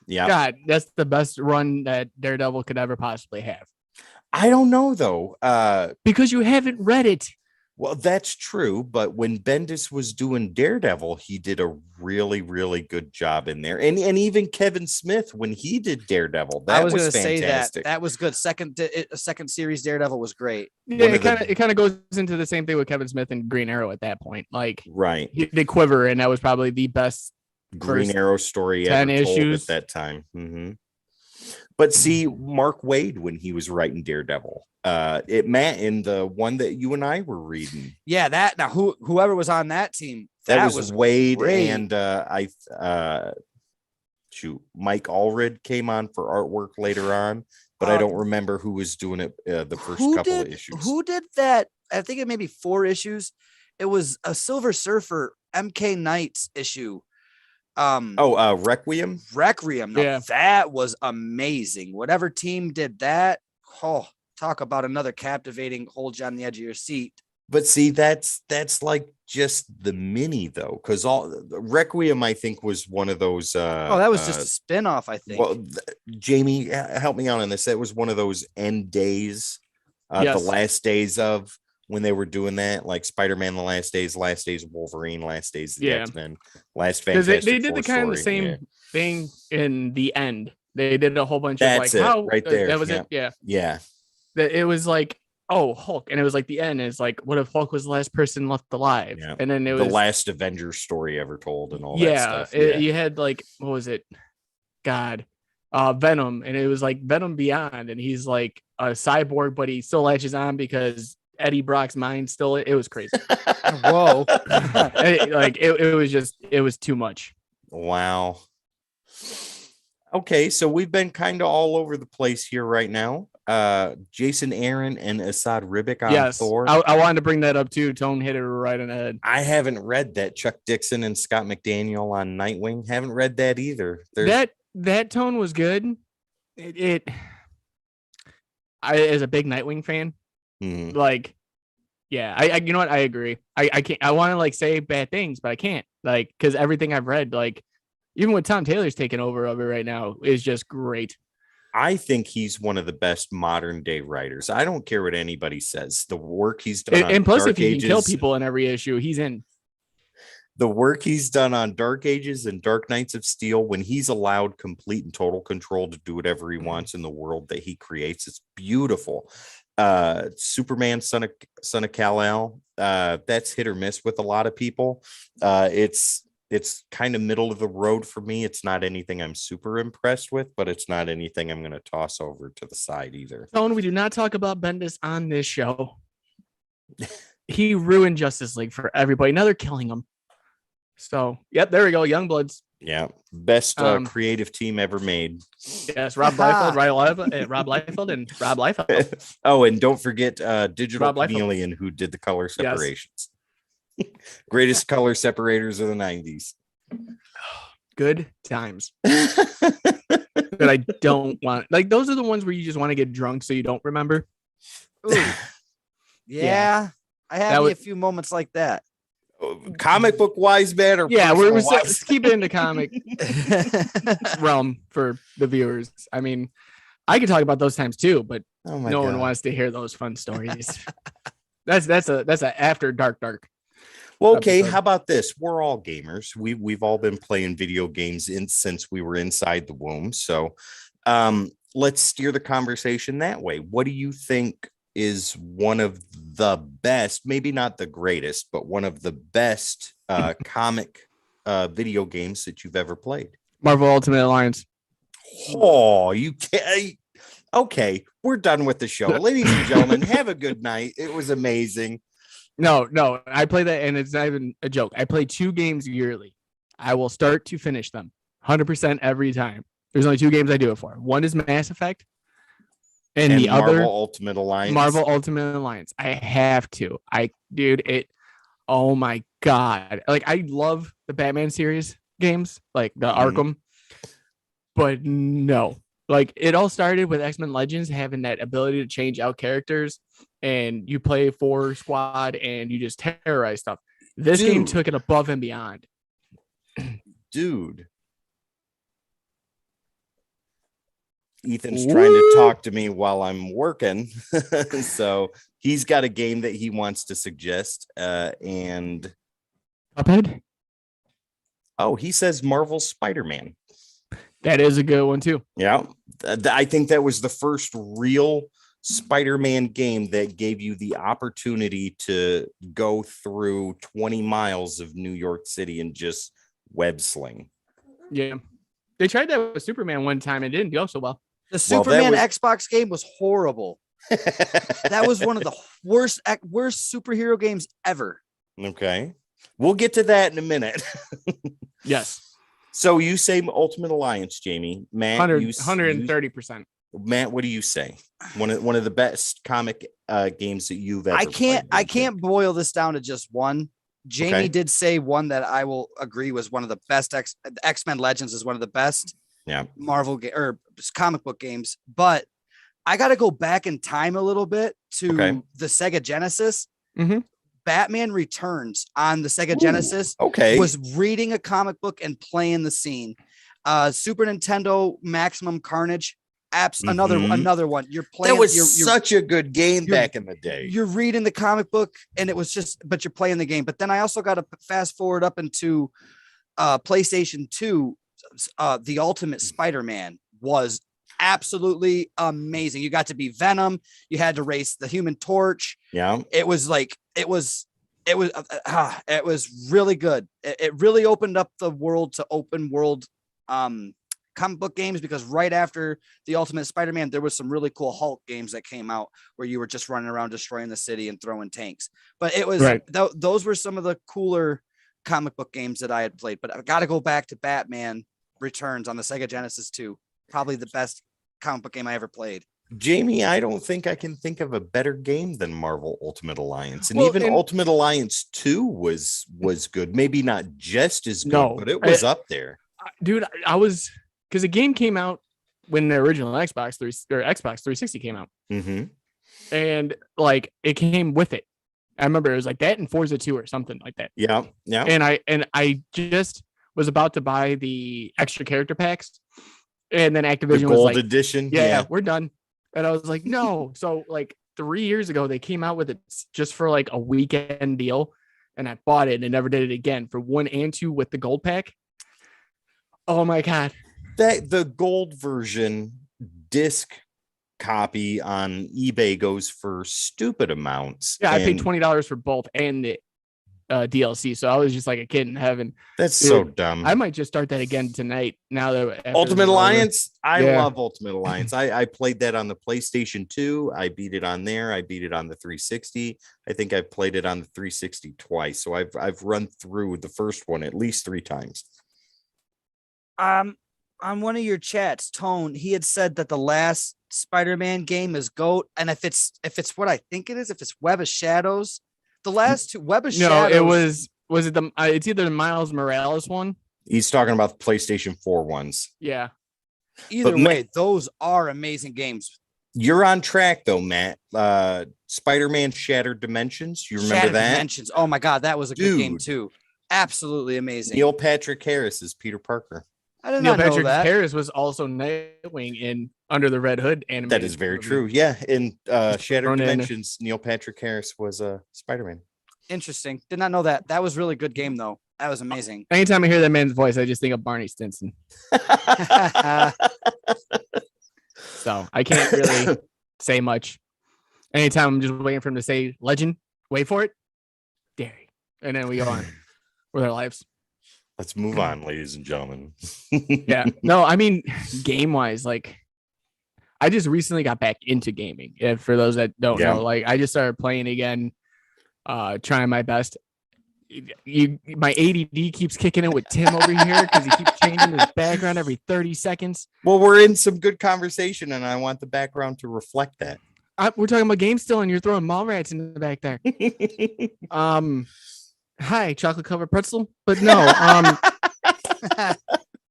Yeah. God, that's the best run that Daredevil could ever possibly have. I don't know, though. Because you haven't read it. Well, that's true. But when Bendis was doing Daredevil, he did a really, really good job in there. And even Kevin Smith, when he did Daredevil, that was fantastic. That was good. Second series Daredevil was great. Yeah, it kind of goes into the same thing with Kevin Smith and Green Arrow at that point. Like, right. He did Quiver, and that was probably the best Green Arrow story ever told at that time. Mm-hmm. But see, Mark Waid, when he was writing Daredevil, Matt, in the one that you and I were reading. Yeah, whoever was on that team, that was Waid, and Mike Allred came on for artwork later on, but I don't remember who was doing it the first couple of issues. Who did that? I think it may be 4 issues. It was a Silver Surfer MK Knights issue. Requiem. No, that was amazing. Whatever team did that, talk about another captivating, hold you on the edge of your seat. But see, that's like just the mini though, because all Requiem, I think, was one of those. That was just a spin-off, I think. Well, Jamie, help me out on this. That was one of those end days, the last days of when they were doing that, like Spider-Man, the last days of Wolverine, last days of the X-Men, last Fantastic Four. They did the kind of the same thing in the end. They did a whole bunch of like, right there. That was it. Yeah. It was like, Hulk, and it was like the end is like, what if Hulk was the last person left alive? Yeah. And then it was the last Avengers story ever told, and all that stuff. You had like, what was it? God, Venom, and it was like Venom Beyond, and he's like a cyborg, but he still latches on because Eddie Brock's mind still. It was crazy. Whoa. It was too much. Wow. Okay, so we've been kind of all over the place here right now. Jason Aaron and Asad Ribic on Thor. I wanted to bring that up too. Tone hit it right on the head. I haven't read that. Chuck Dixon and Scott McDaniel on Nightwing. Haven't read that either. That Tone was good. I as a big Nightwing fan, like, I you know what, I agree. I can't. I want to like say bad things, but I can't, like, because everything I've read, like, even what Tom Taylor's taking over of it right now is just great. I think he's one of the best modern day writers. I don't care what anybody says. The work he's done on And plus, Dark if he can kill Ages, people in every issue, he's in. the work he's done on Dark Ages and Dark Knights of Steel, when he's allowed complete and total control to do whatever he wants in the world that he creates, it's beautiful. Superman, Son of Kal-El, that's hit or miss with a lot of people. It's kind of middle of the road for me. It's not anything I'm super impressed with, but it's not anything I'm going to toss over to the side either. Tone, we do not talk about Bendis on this show. He ruined Justice League for everybody. Now they're killing him. So, yep, there we go. Youngbloods. Yeah, best creative team ever made. Yes, Rob Liefeld, Rob Liefeld, and Rob Liefeld. Oh, and don't forget Digital Rob Liefeld. Chameleon, who did the color separations. Greatest color separators of the 90s. Good times. That I don't want. Like, those are the ones where you just want to get drunk so you don't remember. Ooh. Yeah. I had a few moments like that. Comic book wise, man, or let's keep it in the comic realm for the viewers. I mean, I could talk about those times too, but no one wants to hear those fun stories. that's a after dark. Well, okay, episode. How about this? We're all gamers. We've all been playing video games since we were inside the womb. So let's steer the conversation that way. What do you think is one of the best, maybe not the greatest, but one of the best comic video games that you've ever played? Marvel Ultimate Alliance. Oh, you can't. Okay, we're done with the show. Ladies and gentlemen, have a good night. It was amazing. No, I play that, and it's not even a joke. I play 2 games yearly. I will start to finish them 100% every time. There's only 2 games I do it for. One is Mass Effect, and the Marvel other Ultimate Alliance. Marvel Ultimate Alliance. I have to. Oh my God. Like, I love the Batman series games, like the Arkham, but no. Like, it all started with X-Men Legends having that ability to change out characters, and you play 4 squad and you just terrorize stuff. This game took it above and beyond. Dude. Ethan's trying to talk to me while I'm working. So he's got a game that he wants to suggest. And Cuphead? Oh, he says Marvel Spider-Man. That is a good one too. Yeah. I think that was the first real Spider-Man game that gave you the opportunity to go through 20 miles of New York City and just web sling. Yeah. They tried that with Superman one time and it didn't go so well. The Superman Xbox game was horrible. That was one of the worst superhero games ever. Okay. We'll get to that in a minute. Yes. So you say Ultimate Alliance, Jamie. Matt, 130%. Matt, what do you say? One of the best comic games that you've ever played. I can't boil this down to just one. Jamie did say one that I will agree was one of the best. X-Men Legends is one of the best Marvel or comic book games. But I got to go back in time a little bit to the Sega Genesis. Mm-hmm. Batman Returns on the Sega Genesis was reading a comic book and playing the scene. Super Nintendo Maximum Carnage. Another one. You're playing. That was such a good game back in the day. You're reading the comic book and it was but you're playing the game. But then I also got to fast forward up into PlayStation 2. The Ultimate Spider-Man was absolutely amazing. You got to be Venom. You had to race the Human Torch. Yeah. It was really good. It really opened up the world to open world comic book games, because right after the Ultimate Spider-Man, there was some really cool Hulk games that came out where you were just running around destroying the city and throwing tanks. But it was those were some of the cooler comic book games that I had played. But I got to go back to Batman Returns on the Sega Genesis 2. Probably the best comic book game I ever played. Jamie, I don't think I can think of a better game than Marvel Ultimate Alliance. And Ultimate Alliance 2 was good. Maybe not just as good, but it was up there. Dude, I was, because the game came out when the original Xbox 360 came out. Mm-hmm. And like it came with it. I remember it was like that and Forza 2 or something like that. Yeah. Yeah. And I just was about to buy the extra character packs, and then The Activision was gold like, edition. yeah, we're done. And I was like, no. So like 3 years ago, they came out with it just for like a weekend deal. And I bought it and never did it again for 1 and 2 with the gold pack. Oh my God. That the gold version disc copy on eBay goes for stupid amounts. Yeah, I paid $20 for both and the DLC. So I was just like a kid in heaven. That's Dude, so dumb. I might just start that again tonight. Now that Ultimate Alliance, I Yeah. love Ultimate Alliance. I played that on the PlayStation 2. I beat it on there. I beat it on the 360. I think I played it on the 360 twice. So I've run through the first one at least 3 times. On one of your chats, Tone, he had said that the last Spider-Man game is GOAT, and if it's what I think it is, if it's Web of Shadows, the last 2 Web of Shadows. No, was it the it's either the Miles Morales one. He's talking about the PlayStation 4 ones. Yeah. Either But way, those are amazing games. You're on track though, Matt. Spider-Man Shattered Dimensions. You remember Shattered that? Dimensions. Oh my God, that was a good game too. Absolutely amazing. Neil Patrick Harris is Peter Parker. I did Neil not know Patrick that. Harris was also Nightwing in Under the Red Hood animated. That is very movie. true. Yeah, in Shattered thrown in. Dimensions, Neil Patrick Harris was Spider-Man. Interesting. Did not know that. That was really good game though. That was amazing. Anytime I hear that man's voice, I just think of Barney Stinson. So I can't really say much. Anytime I'm just waiting for him to say legend, wait for it, dairy. And then we go on with our lives. Let's move on, ladies and gentlemen. Yeah. No, I mean, game wise, like I just recently got back into gaming. If for those that don't know, like I just started playing again, trying my best. My ADD keeps kicking in with Tim over here because he keeps changing his background every 30 seconds. Well, we're in some good conversation, and I want the background to reflect that. We're talking about games still, and you're throwing mall rats in the back there. Hi, chocolate covered pretzel, but no.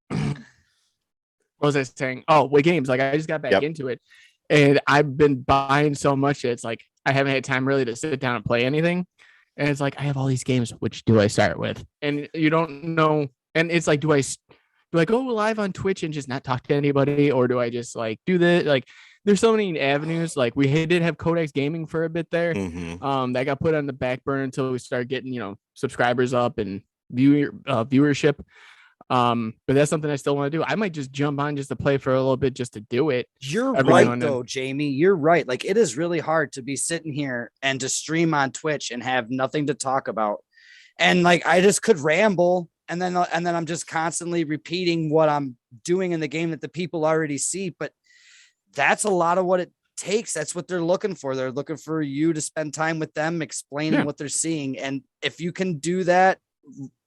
What was I saying? Oh, with games, like I just got back into it, and I've been buying so much that it's like I haven't had time really to sit down and play anything. And it's like I have all these games. Which do I start with? And you don't know. And it's like, do I go live on Twitch and just not talk to anybody, or do I just like do this? Like, there's so many avenues. Like we did have Codex Gaming for a bit there. That got put on the back burner until we started getting subscribers up and viewership. But that's something I still want to do. I might just jump on just to play for a little bit, just to do it. You're right though, Jamie. You're right. Like it is really hard to be sitting here and to stream on Twitch and have nothing to talk about. And like I just could ramble and then I'm just constantly repeating what I'm doing in the game that the people already see. But that's a lot of what it takes. That's what they're looking for. They're looking for you to spend time with them, explaining what they're seeing. And if you can do that,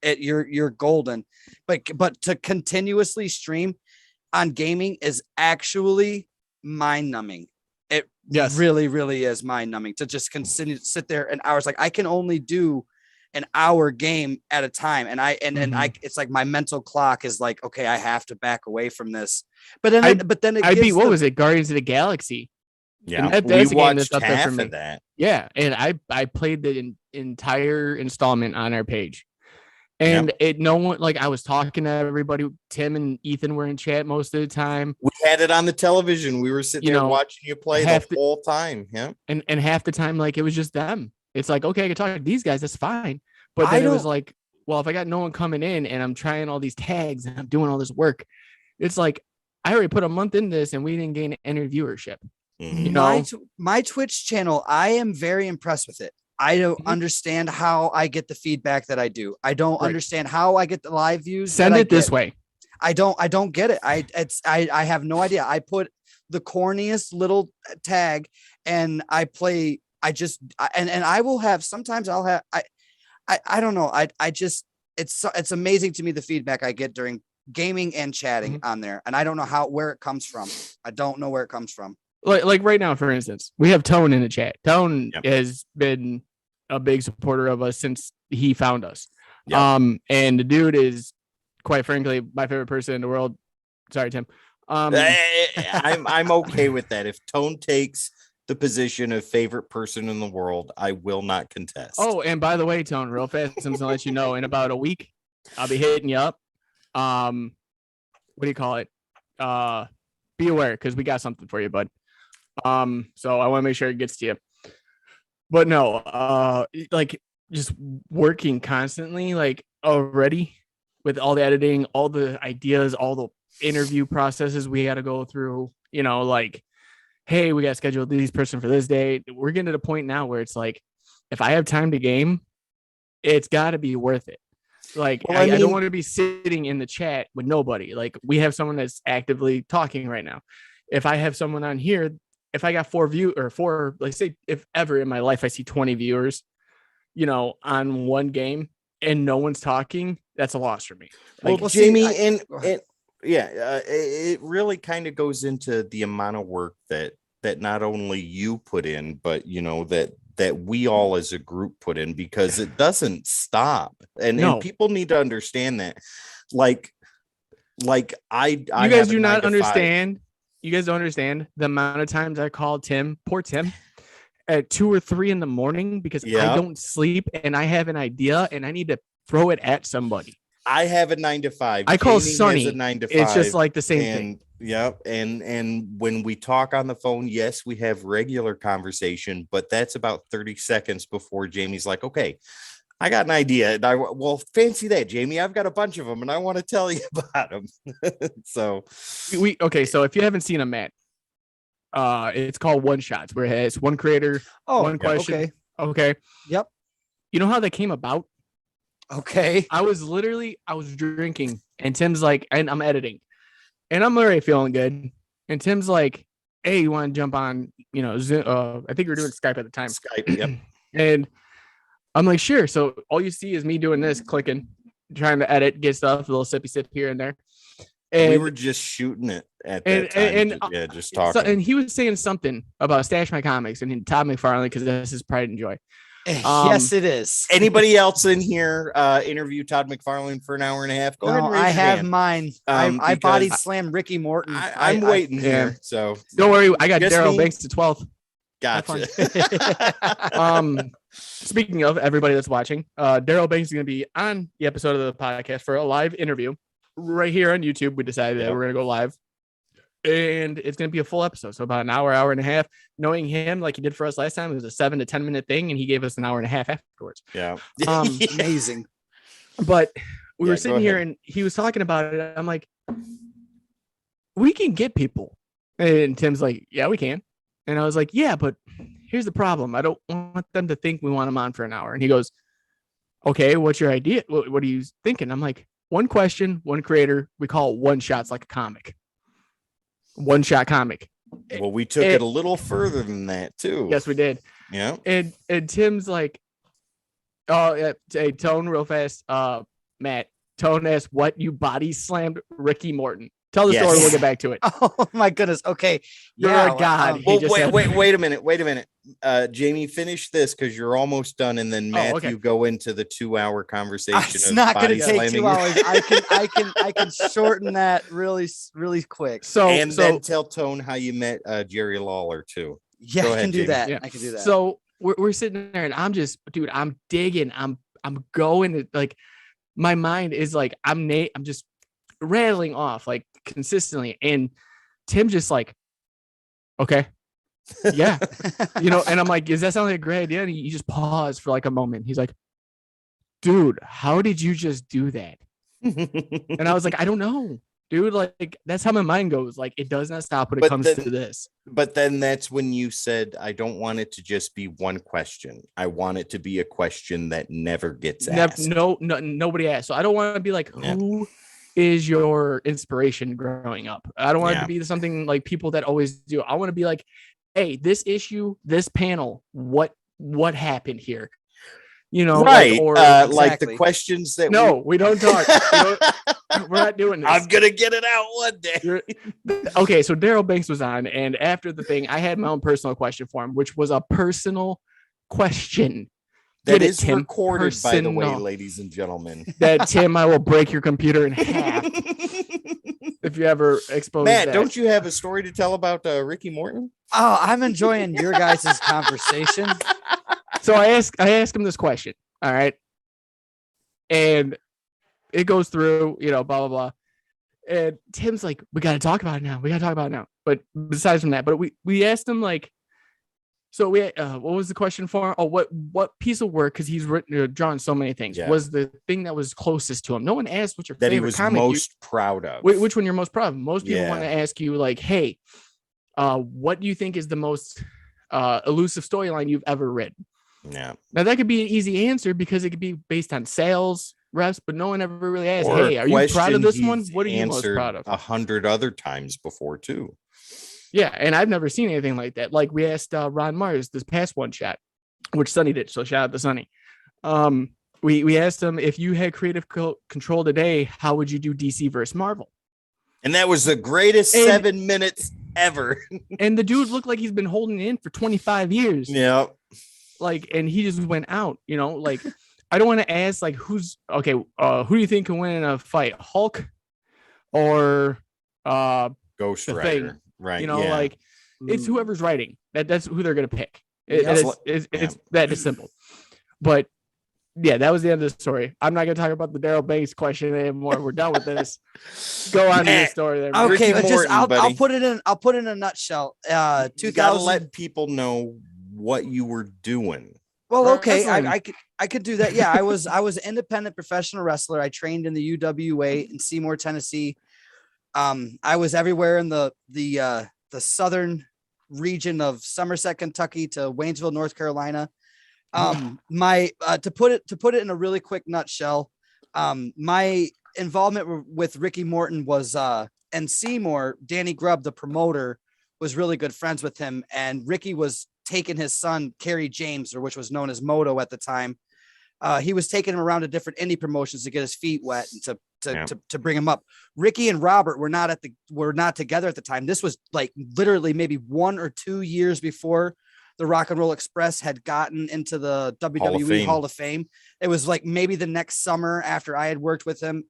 you're golden. But to continuously stream on gaming is actually mind numbing. It really, really is mind numbing to just continue to sit there an hours. Like I can only do an hour game at a time. And I it's like my mental clock is like, okay, I have to back away from this. But then I beat what was it? Guardians of the Galaxy. Yeah, we watched half of that. Yeah, and I played the entire installment on our page. And no one, like I was talking to everybody. Tim and Ethan were in chat most of the time. We had it on the television. We were sitting there watching you play the whole time. Yeah. And half the time, like it was just them. It's like, okay, I can talk to these guys. That's fine. But then it was like, well, if I got no one coming in and I'm trying all these tags and I'm doing all this work, it's like, I already put a month in this and we didn't gain any viewership. My Twitch channel, I am very impressed with it. I don't understand how I get the feedback that I do. I don't understand how I get the live views. Send it this way. I don't get it. I have no idea. I put the corniest little tag and I play. And I will have, sometimes I'll have, I don't know. It's amazing to me the feedback I get during gaming and chatting on there. And I don't know where it comes from. I don't know where it comes from. Like right now, for instance, we have Tone in the chat. Tone has been a big supporter of us since he found us. And the dude is, quite frankly, my favorite person in the world. Sorry, Tim. I'm okay with that. If Tone takes the position of favorite person in the world, I will not contest. Oh, and by the way, Tone, real fast, I'm gonna let you know in about a week, I'll be hitting you up. what do you call it? Be aware because we got something for you, bud. So I want to make sure it gets to you. But no, like just working constantly, like already with all the editing, all the ideas, all the interview processes we got to go through, like, hey, we got scheduled these person for this day. We're getting to the point now where it's like, if I have time to game, it's got to be worth it. Like, well, I don't want to be sitting in the chat with nobody. Like, we have someone that's actively talking right now. If I have someone on here, if I got four, like say, if ever in my life I see 20 viewers, on one game and no one's talking, that's a loss for me. Like, well, Jamie, it really kind of goes into the amount of work that not only you put in, but that we all as a group put in, because it doesn't stop. And people need to understand that. Like you guys do not understand. You guys don't understand the amount of times I called poor Tim, at 2 or 3 in the morning because I don't sleep and I have an idea and I need to throw it at somebody. I have a 9 to 5. I call Sonny a 9 to 5. It's just like the same thing. Yep. And when we talk on the phone, yes, we have regular conversation, but that's about 30 seconds before Jamie's like, okay, I got an idea. And fancy that, Jamie. I've got a bunch of them and I want to tell you about them. So so if you haven't seen a Matt, it's called One Shots, where it has one creator, one question. Okay. Yep. You know how that came about? Okay. I was drinking and Tim's like, and I'm editing and I'm already feeling good. And Tim's like, hey, you want to jump on, Zoom? I think we were doing Skype at the time. Skype. Yep. And I'm like, sure. So all you see is me doing this, clicking, trying to edit, get stuff, a little sippy sip here and there. And we were just shooting it at that time. Just talking. And he was saying something about Stash My Comics and Todd McFarlane, because this is Pride and Joy. Yes, it is. Anybody else in here interview Todd McFarlane for an hour and a half? Go ahead and raise your hand. Mine. I body slammed Ricky Morton. I'm waiting here. So don't worry. I got Daryl Banks to 12th. Gotcha. Speaking of everybody that's watching, Daryl Banks is going to be on the episode of the podcast for a live interview right here on YouTube. We decided that we're going to go live, and it's going to be a full episode. So about an hour and a half. Knowing him like he did for us last time, it was a 7 to 10 minute thing, and he gave us an hour and a half afterwards. Yeah. Amazing. But we were sitting here and he was talking about it. I'm like, we can get people. And Tim's like, yeah, we can. And I was like, yeah, but here's the problem. I don't want them to think we want them on for an hour. And he goes, okay, what's your idea? What are you thinking? I'm like, one question, one creator. We call it One Shots, like a comic. One shot comic. Well, we took it a little further than that too. Yes, we did. Yeah. And Tim's like, oh, yeah, hey, Tone, real fast. Matt, Tone asked, what you body slammed Ricky Morton? Tell the story. We'll get back to it. Oh my goodness. Okay. You're a god. Wait a minute. Jamie, finish this because you're almost done, and then Matthew go into the 2-hour conversation. It's not going to take 2 hours. I can shorten that really, really quick. Then tell Tone how you met Jerry Lawler too. Yeah, I can do that. Yeah. I can do that. So we're sitting there, and I'm just, dude, I'm digging. I'm going, like, my mind is like, I'm just rattling off like consistently, and Tim just like, okay, yeah, and I'm like, does that sound like a great idea? And he just paused for like a moment. He's like, dude, how did you just do that? And I was like, I don't know, dude. Like, that's how my mind goes. Like, it does not stop when it comes to this. But then that's when you said, I don't want it to just be one question. I want it to be a question that never gets asked. Nobody asked. So I don't want to be like, who is your inspiration growing up? I don't want it to be something like people that always do. I want to be like, hey, this issue, this panel, what happened here? Right? Like the questions that we don't talk. We're not doing this. I'm gonna get it out one day. Okay, so Daryl Banks was on, and after the thing, I had my own personal question for him, which was a personal question. That is recorded, by the way, ladies and gentlemen. That, Tim, I will break your computer in half if you ever expose Matt, that. don't you have a story to tell about Ricky Morton? Oh, I'm enjoying your guys' conversation. So I asked him this question, all right? And it goes through, blah, blah, blah. And Tim's like, we got to talk about it now. We got to talk about it now. But besides from that, but we asked him like, so what was the question for him? Oh, what piece of work? Because he's written, drawn so many things. Yeah. Was the thing that was closest to him? No one asked what your that he favorite was comic most proud of. which one you're most proud of. Most people Yeah. want to ask you like, hey, what do you think is the most elusive storyline you've ever written? Yeah. Now that could be an easy answer because it could be based on sales reps, but no one ever really asked, Or hey, a are you proud of this question one? he's What are you most answered proud of? 100 other times before too. Yeah, and I've never seen anything like that. Like we asked Ron Mars this past one shot, which Sonny did. So shout out to Sonny. We asked him, if you had creative control today, how would you do DC versus Marvel? And that was the greatest 7 minutes ever. And the dude looked like he's been holding it in for 25 years. Yeah. Like, and he just went out, like, I don't want to ask like, who do you think can win in a fight? Hulk or Ghost the Rider. Thing? Right. Like it's whoever's writing that's who they're going to pick. Yeah. It's that is simple. But yeah, that was the end of the story. I'm not going to talk about the Daryl Banks question anymore. We're done with this. Go on to your story there. Okay, Ricky but Morton, I'll put it in a nutshell. You gotta 2000. let people know what you were doing. Well, okay, Wrestling. I could do that. Yeah, I was an independent professional wrestler. I trained in the UWA in Seymour, Tennessee. I was everywhere in the southern region of Somerset, Kentucky to Waynesville, North Carolina. My to put it in a really quick nutshell, my involvement with Ricky Morton was and Seymour, Danny Grubb, the promoter, was really good friends with him, and Ricky was taking his son Kerry James, or which was known as Moto at the time. He was taking him around to different indie promotions to get his feet wet and to bring him up. Ricky and Robert were not together at the time. This was like literally maybe 1 or 2 years before the Rock and Roll Express had gotten into the WWE Hall of Fame. It was like maybe the next summer after I had worked with him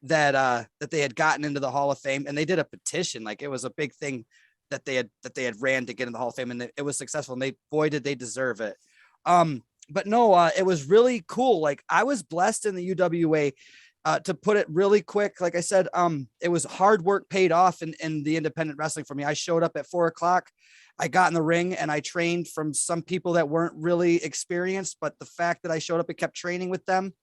that they had gotten into the Hall of Fame, and they did a petition. Like it was a big thing that they had ran to get in the Hall of Fame, and it was successful, and did they deserve it. But no, it was really cool. Like I was blessed in the UWA, to put it really quick. Like I said, it was hard work paid off in the independent wrestling for me. I showed up at 4:00. I got in the ring and I trained from some people that weren't really experienced, but the fact that I showed up and kept training with them,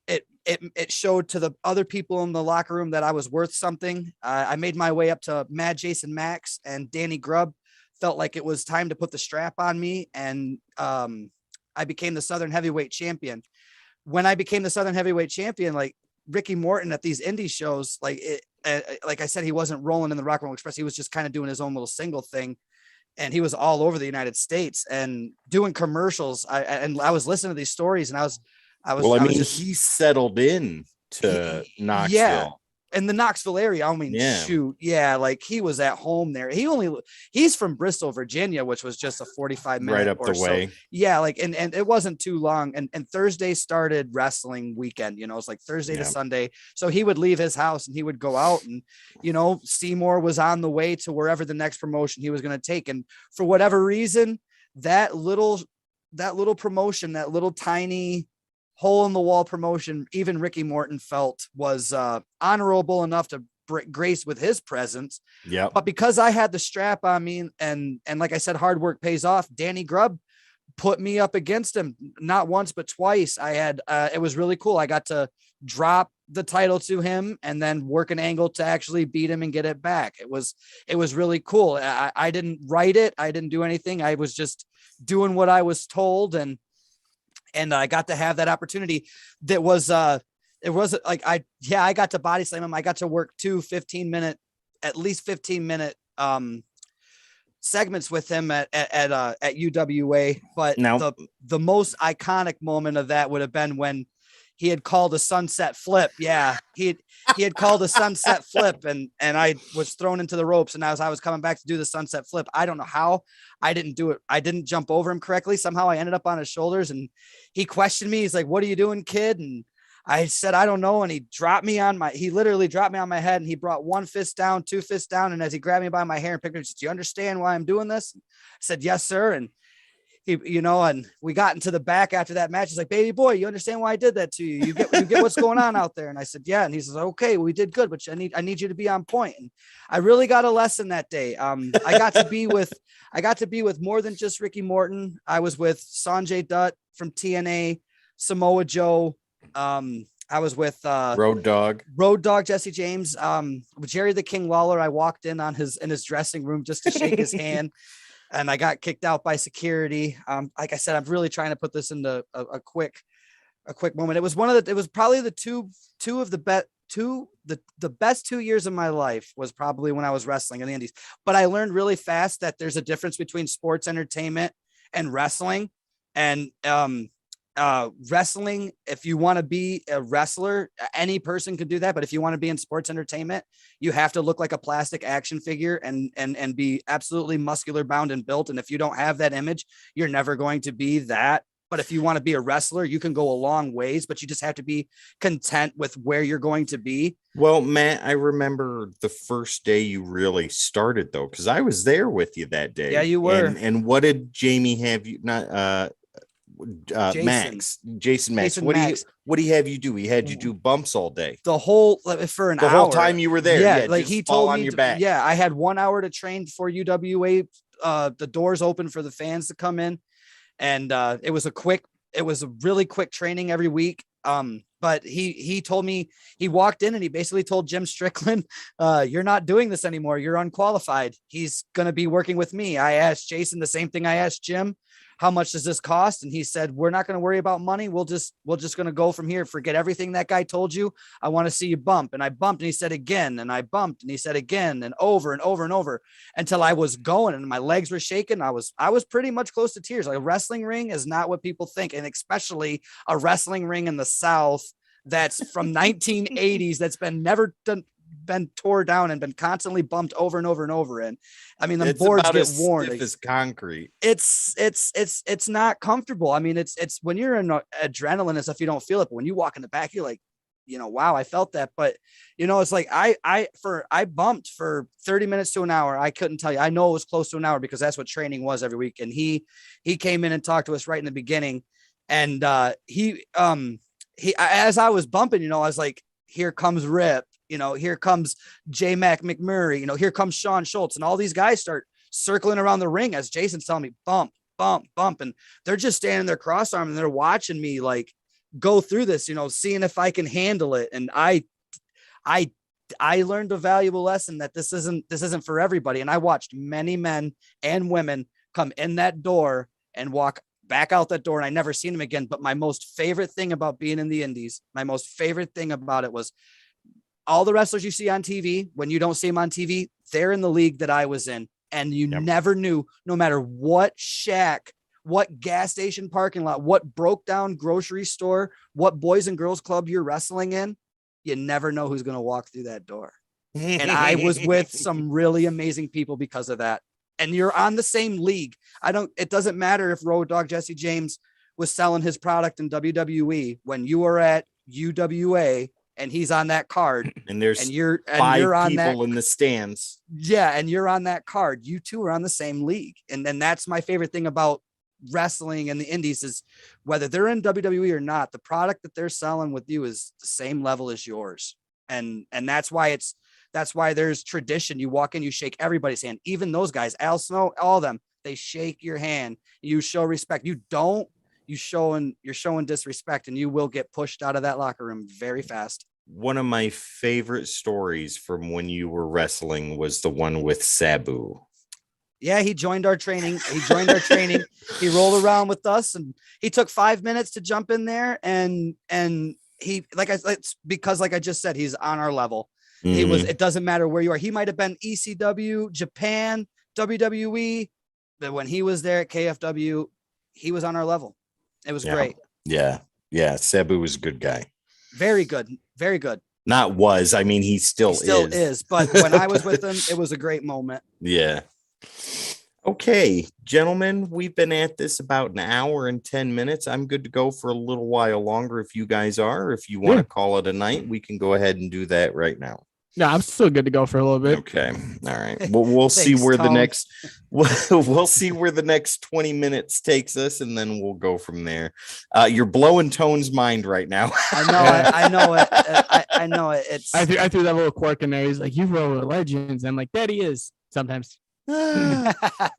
it showed to the other people in the locker room that I was worth something. I made my way up to Mad Jason Max, and Danny Grubb felt like it was time to put the strap on me. And I became the Southern Heavyweight Champion. When I became the Southern Heavyweight Champion, like Ricky Morton at these indie shows, like I said, he wasn't rolling in the Rock and Roll Express. He was just kind of doing his own little single thing. And he was all over the United States and doing commercials. I was listening to these stories, and he settled in to Knoxville. Yeah. In the Knoxville area. I mean, shoot. Yeah. Like he was at home there. He's from Bristol, Virginia, which was just a 45-minute right up the way. So. Yeah. Like, and it wasn't too long. And Thursday started wrestling weekend, it's like Thursday to Sunday. So he would leave his house and he would go out, and, Seymour was on the way to wherever the next promotion he was going to take. And for whatever reason, that little promotion, that little tiny hole in the wall promotion, even Ricky Morton felt was honorable enough to grace with his presence. Yeah. But because I had the strap on me, and like I said, hard work pays off. Danny Grubb put me up against him, not once, but twice. I had, it was really cool. I got to drop the title to him and then work an angle to actually beat him and get it back. It was really cool. I didn't write it. I didn't do anything. I was just doing what I was told. And I got to have that opportunity. That was, it wasn't like I got to body slam him. I got to work at least 15 minute segments with him at UWA. But now, the most iconic moment of that would have been when he had called a sunset flip. Yeah. He had called a sunset flip, and I was thrown into the ropes. And as I was coming back to do the sunset flip, I don't know how I didn't do it. I didn't jump over him correctly. Somehow I ended up on his shoulders, and he questioned me. He's like, "What are you doing, kid?" And I said, "I don't know." And he literally dropped me on my head, and he brought one fist down, two fists down. And as he grabbed me by my hair and picked me, he said, "Do you understand why I'm doing this?" I said, "Yes, sir." And and we got into the back after that match. He's like, baby boy, you understand why I did that to you? You get what's going on out there. And I said, yeah. And he says, okay, we did good, but I need you to be on point. And I really got a lesson that day. I got to be with more than just Ricky Morton. I was with Sanjay Dutt from TNA, Samoa Joe. I was with Road Dogg Jesse James, with Jerry the King Lawler. I walked in in his dressing room just to shake his hand, and I got kicked out by security. Like I said, I'm really trying to put this into a quick moment. It was probably the best 2 years of my life was probably when I was wrestling in the Indies. But I learned really fast that there's a difference between sports entertainment and wrestling. And wrestling, if you want to be a wrestler, any person could do that. But if you want to be in sports entertainment, you have to look like a plastic action figure and be absolutely muscular bound and built. And if you don't have that image, you're never going to be that. But if you want to be a wrestler, you can go a long ways, but you just have to be content with where you're going to be. Well, Matt, I remember the first day you really started, though, because I was there with you that day. Yeah, you were. And what did Jamie have you not? Jason Max. What do you have you do? He had you do bumps all day. The whole time you were there. Yeah, like he told me. Yeah, I had 1 hour to train for UWA. The doors open for the fans to come in, and it was a really quick training every week. But he told me, he walked in and he basically told Jim Strickland, you're not doing this anymore. You're unqualified. He's going to be working with me. I asked Jason the same thing I asked Jim. How much does this cost? And he said, we're not going to worry about money. We're just going to go from here. Forget everything that guy told you. I want to see you bump. And I bumped and he said again, and I bumped and he said again, and over and over and over until I was going and my legs were shaking. I was pretty much close to tears. Like, a wrestling ring is not what people think. And especially a wrestling ring in the South that's from 1980s that's been tore down and been constantly bumped over and over and over. And I mean, the boards get worn. It's concrete. It's not comfortable. I mean, it's when you're in adrenaline and stuff, you don't feel it. But when you walk in the back, you're like, wow, I felt that. But it's like I bumped for 30 minutes to an hour. I couldn't tell you. I know it was close to an hour because that's what training was every week. And he came in and talked to us right in the beginning. And he as I was bumping, I was like, here comes Rip. Here comes J Mac McMurray, here comes Sean Schultz, and all these guys start circling around the ring as Jason's telling me bump, bump, bump. And they're just standing there cross-armed and they're watching me like go through this, seeing if I can handle it. And I learned a valuable lesson that this isn't for everybody. And I watched many men and women come in that door and walk back out that door, and I never seen them again. But my most favorite thing about being in the Indies, my most favorite thing about it was all the wrestlers you see on TV, when you don't see them on TV, they're in the league that I was in. And you never knew, no matter what shack, what gas station parking lot, what broke down grocery store, what boys and girls club you're wrestling in, you never know who's going to walk through that door. And I was with some really amazing people because of that. And you're on the same league. It doesn't matter if Road Dogg Jesse James was selling his product in WWE when you are at UWA and he's on that card, and there's you're on people in the stands. Yeah. And you're on that card. You two are on the same league. And then that's my favorite thing about wrestling and the Indies is whether they're in WWE or not, the product that they're selling with you is the same level as yours. And that's why there's tradition. You walk in, you shake everybody's hand, even those guys, Al Snow, all of them, they shake your hand. You show respect. You're showing disrespect, and you will get pushed out of that locker room very fast. One of my favorite stories from when you were wrestling was the one with Sabu. Yeah, he joined our training. He rolled around with us, and he took 5 minutes to jump in there. And he, like I just said, he's on our level. Mm-hmm. It doesn't matter where you are. He might've been ECW, Japan, WWE, but when he was there at KFW, he was on our level. It was great. Yeah. Sabu was a good guy. Very good. Very good. Not was. I mean, he still is. But when I was with him, it was a great moment. Yeah. Okay, gentlemen, we've been at this about an hour and 10 minutes. I'm good to go for a little while longer if you guys are. If you want to call it a night, we can go ahead and do that right now. No, I'm still good to go for a little bit. Okay. All right. Well, we'll see Thanks, where the Tom. next we'll see where the next 20 minutes takes us, and then we'll go from there. You're blowing Tone's mind right now. I know Yeah. it. I know it. I know it. It's I threw that little quirk in there. He's like, "You wrote Legends." I'm like, "That he is." Sometimes.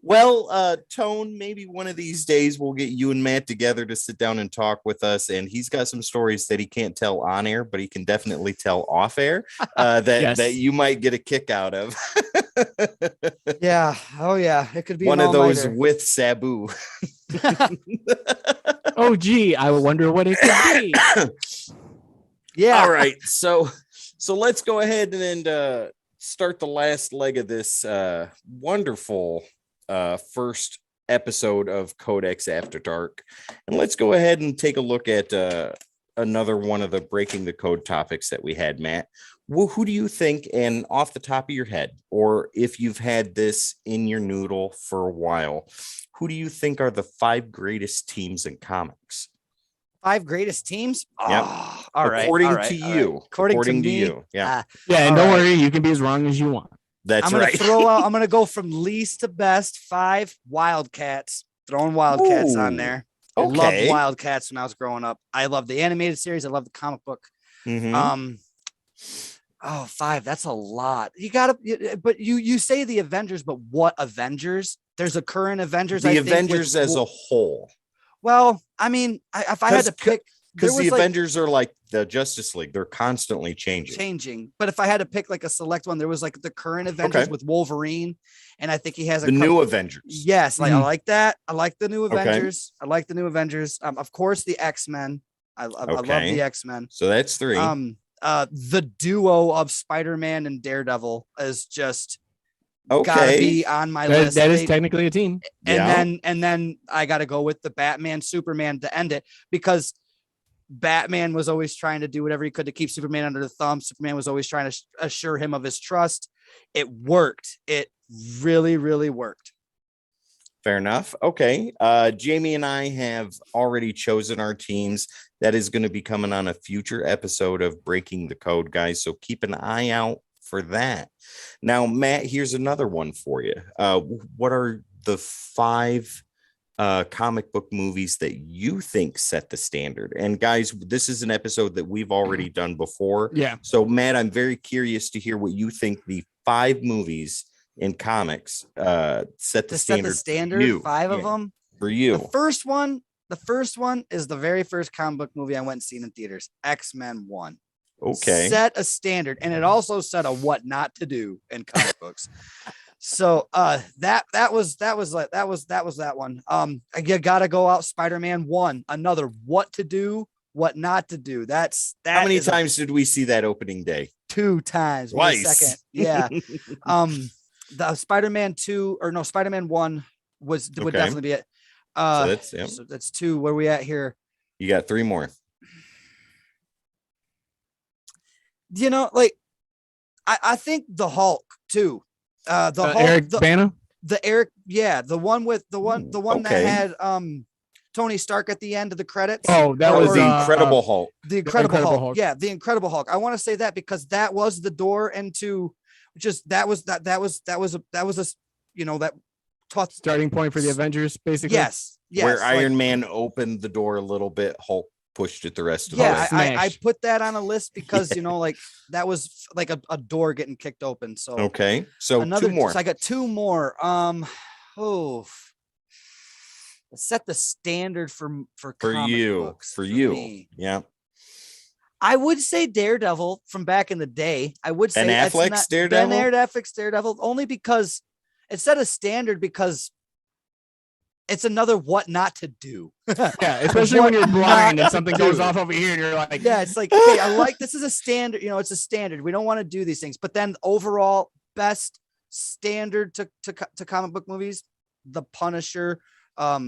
Well, Tone, maybe one of these days we'll get you and Matt together to sit down and talk with us. And he's got some stories that he can't tell on air, but he can definitely tell off air Yes. that you might get a kick out of. yeah. Oh yeah. It could be One an of those all-nighter. with Sabu. Oh, gee, I wonder what it could be. Yeah. All right. So let's go ahead and start the last leg of this wonderful first episode of Codex After Dark. And let's go ahead and take a look at another one of the breaking the code topics that we had, Matt. Well, who do you think, and off the top of your head, or if you've had this in your noodle for a while, who do you think are the 5 greatest teams in comics? 5 greatest teams. Yep. Oh, all right. According all right, to all you. right. According to me, you. Yeah. Yeah, and All don't right. worry, you can be as wrong as you want. That's I'm gonna right. throw out. I'm gonna go from least to best. 5 Wildcats. Throwing Wildcats on Ooh, there. I loved okay. Wildcats when I was growing up. I loved the animated series. I loved the comic book. Mhm. Oh, 5. That's a lot. You gotta, but you say the Avengers, but what Avengers? There's a current Avengers. The I think, Avengers with, as a whole. well, I mean, if I had to pick, Because the like Avengers are like the Justice League. They're constantly changing. but if I had to pick like a select one, there was like the current Avengers Okay. with Wolverine, and I think he has The new Avengers. Yes, like I like that. I like the new Okay. Avengers. I like the new Avengers. Of course, the X-Men. I love Okay. the X-Men. So that's 3. The duo of Spider-Man and Daredevil is just gotta Okay. be on my list. That is technically a team. And then I gotta go with the Batman Superman to end it, because Batman was always trying to do whatever he could to keep Superman under the thumb. Superman was always trying to assure him of his trust. It worked. It really, really worked. Fair enough. Okay. Jamie and I have already chosen our teams. That is going to be coming on a future episode of Breaking the Code, guys. So keep an eye out for that. Now, Matt, here's another one for you. What are the 5 comic book movies that you think set the standard? And guys, this is an episode that we've already done before. Yeah. So, Matt, I'm very curious to hear what you think the 5 movies in comics set the standard. For you. 5 of them For you. The first one is the very first comic book movie I went and seen in theaters, X-Men 1. Okay. Set a standard, and it also set a what not to do in comic books. So that was that one. You gotta go out Spider-Man 1, another what to do, what not to do. That How many times did we see that opening day? 2 times. Twice. 1 second. Yeah. The Spider-Man 2 or no, Spider-Man 1 would definitely be it. So that's 2. Where are we at here? You got 3 more. Like I think the Hulk too. The Hulk, Eric Bana. The Eric, yeah, the one that had Tony Stark at the end of the credits. Oh, that was the Incredible Hulk. The Incredible Hulk. Yeah, the Incredible Hulk. I want to say that because that was the door into just that was a that starting point for the Avengers, basically. Yes. Where Iron Man opened the door a little bit, Hulk pushed it the rest of the way. I put that on a list because like that was like a door getting kicked open. So okay, so 2 more. So I got 2 more. Set the standard for you books, for you. Me. Yeah, I would say Daredevil from back in the day. I would say Ben Affleck's Daredevil. Ben Affleck's Daredevil, only because it set a standard because it's another what not to do. Yeah, especially when you're blind and something goes off over here and you're like, yeah, it's like, okay, I like this is a standard, it's a standard. We don't want to do these things. But then overall best standard to comic book movies, The Punisher, Thomas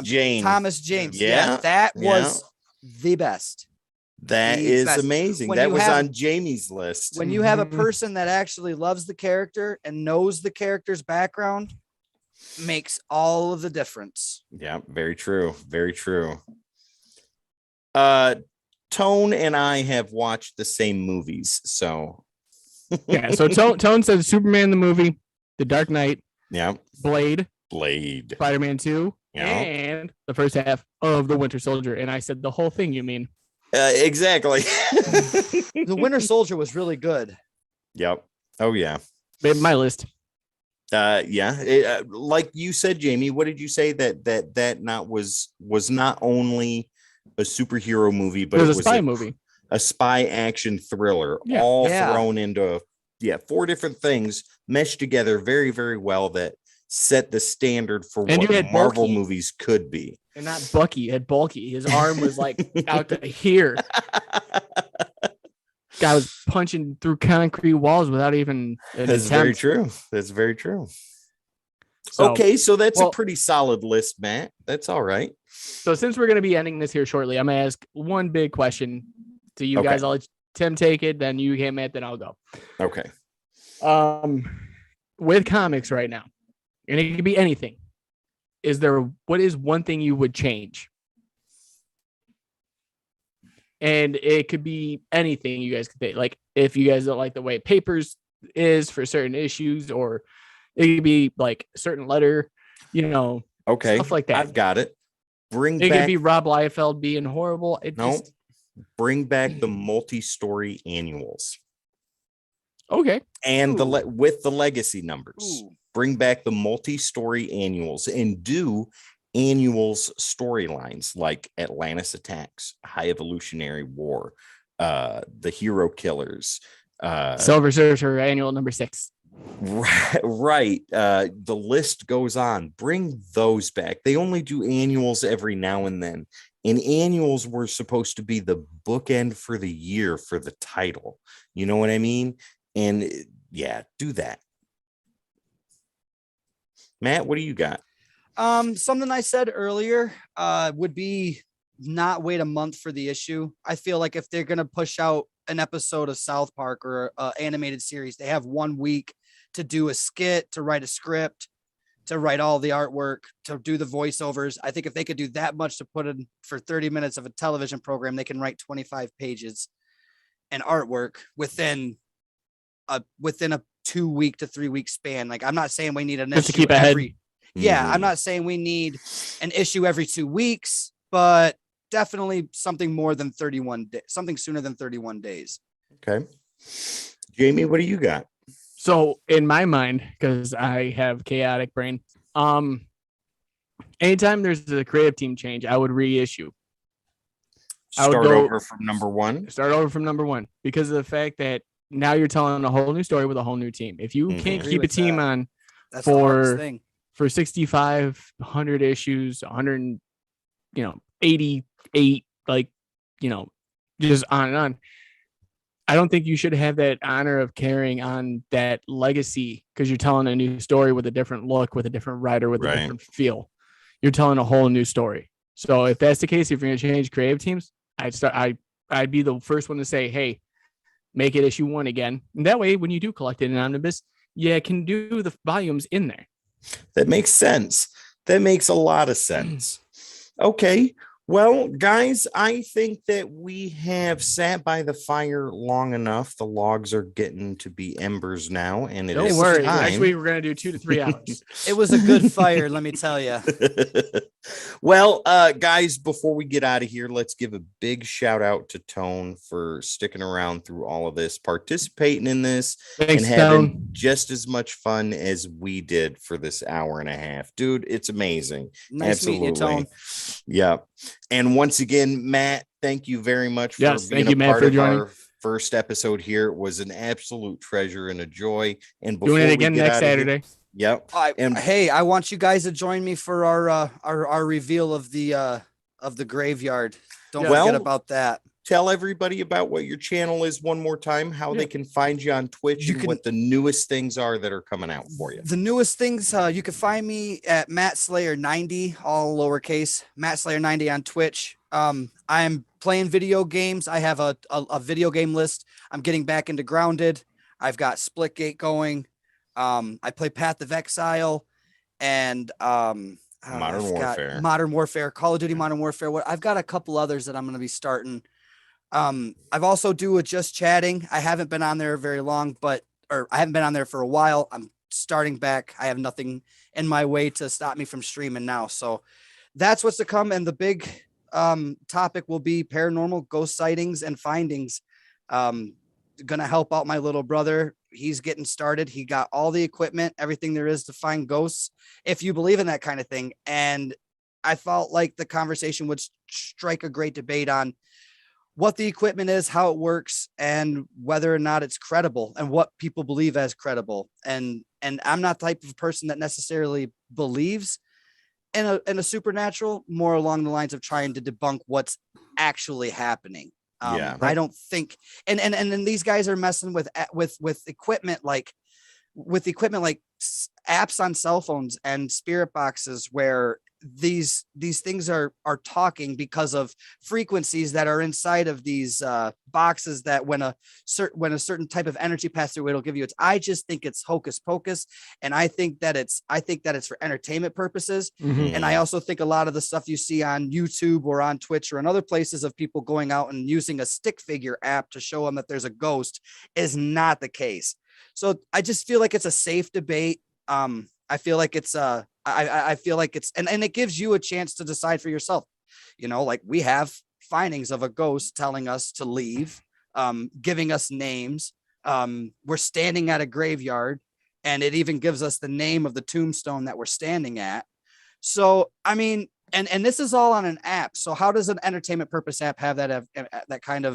Jane. Thomas James. Yeah, that was the best. That is amazing. That was on Jamie's list. When you have a person that actually loves the character and knows the character's background, makes all of the difference. Yeah, very true. Very true. Tone and I have watched the same movies, so Yeah. So Tone says Superman the movie, The Dark Knight, yeah, Blade, Blade, Spider-Man 2, yeah, and the first half of The Winter Soldier. And I said the whole thing, you mean? exactly. The Winter Soldier was really good. Yep. Oh yeah. Made my list. Yeah. Like you said, Jamie, what did you say that not was not only a superhero movie, but It was a spy movie. a spy action thriller, Yeah. all Yeah. thrown into 4 different things meshed together very, very well that set the standard for And what you had Marvel Bulky. movies could be. And not Bucky, it had Bulky. His arm was like out to here. Guy was punching through concrete walls without even an That's attempt. very true. That's very true. So, Okay, so that's well- a pretty solid list, Matt. That's all right. So since we're going to be ending this here shortly, I'm going to ask one big question to you Okay. guys. I'll let Tim take it, then you get Matt, then I'll go. Okay. With comics right now, and it could be anything. What is one thing you would change? And it could be anything you guys could think. Like if you guys don't like the way papers is for certain issues, or it could be like a certain letter, Okay. stuff like that. I've got it. Bring It back could be Rob Liefeld being horrible. bring back the multi-story annuals Okay. and with the legacy numbers. Ooh. Bring back the multi-story annuals and do annuals storylines like Atlantis Attacks, High Evolutionary War, the Hero Killers, Silver Surfer annual number 6. Right. The list goes on. Bring those back. They only do annuals every now and then. And annuals were supposed to be the bookend for the year for the title. You know what I mean? And yeah, do that. Matt, what do you got? Something I said earlier would be not wait a month for the issue. I feel like if they're going to push out an episode of South Park or an animated series, they have 1 week to do a skit, to write a script, to write all the artwork, to do the voiceovers. I think if they could do that much to put in for 30 minutes of a television program, they can write 25 pages and artwork within a 2 week to 3 week span. Like, I'm not saying we need an Just to issue keep ahead. I'm not saying we need an issue every 2 weeks, but definitely something more than 31 days, something sooner than 31 days. Okay. Jamie, what do you got? So in my mind, because I have chaotic brain, anytime there's a creative team change, I would reissue. Start over from number 1. Start over from number 1 because of the fact that now you're telling a whole new story with a whole new team. If you can't keep a team on That's the hardest thing. for 6,500 issues, 88, just on and on. I don't think you should have that honor of carrying on that legacy because you're telling a new story with a different look, with a different writer, with a different feel. You're telling a whole new story. So if that's the case, if you're going to change creative teams, I'd be the first one to say, hey, make it issue 1 again. And that way, when you do collect it in omnibus, you can do the volumes in there. That makes sense. That makes a lot of sense. Okay. Well, guys, I think that we have sat by the fire long enough. The logs are getting to be embers now, and Don't worry. Next week we're gonna do 2 to 3 hours. It was a good fire, let me tell you. Well, guys, before we get out of here, let's give a big shout out to Tone for sticking around through all of this, participating in this, Thanks, and having Tone. just as much fun as we did for this hour and a half. Dude, it's amazing. Nice meeting you, Tone. Yeah. And once again, Matt, thank you very much for being thank you, a Matt, part for of joining. our first episode here. It was an absolute treasure and a joy. And Doing it again next Saturday. Yep. Hey, I want you guys to join me for our reveal of the graveyard. Don't forget about that. Tell everybody about what your channel is one more time, how they can find you on Twitch, what the newest things are that are coming out for you. The newest things, you can find me at Matt Slayer 90, all lowercase, Matt Slayer 90 on Twitch. I'm playing video games. I have a video game list. I'm getting back into Grounded. I've got Splitgate going. I play Path of Exile and Modern Warfare, Call of Duty Modern Warfare. I've got a couple others that I'm going to be starting. I've also do with just chatting. I haven't been on there very long, or I haven't been on there for a while. I'm starting back. I have nothing in my way to stop me from streaming now. So that's what's to come. And the big topic will be paranormal ghost sightings and findings. Gonna help out my little brother. He's getting started. He got all the equipment, everything there is to find ghosts, if you believe in that kind of thing. And I felt like the conversation would strike a great debate on what the equipment is, how it works, and whether or not it's credible and what people believe as credible. And I'm not the type of person that necessarily believes in a supernatural, more along the lines of trying to debunk what's actually happening. Yeah. I don't think, and then these guys are messing with equipment like apps on cell phones and spirit boxes where these things are talking because of frequencies that are inside of these boxes that when a certain type of energy passes through, it'll give you. I just think it's hocus pocus, and I think that it's for entertainment purposes. Mhm. And I also think a lot of the stuff you see on YouTube or on Twitch or in other places of people going out and using a stick figure app to show them that there's a ghost is not the case. So I just feel like it's a safe debate. I feel like it's I feel like it's and it gives you a chance to decide for yourself. You know, like we have findings of a ghost telling us to leave, giving us names. We're standing at a graveyard, and it even gives us the name of the tombstone that we're standing at. So I mean, and this is all on an app. So how does an entertainment purpose app have that kind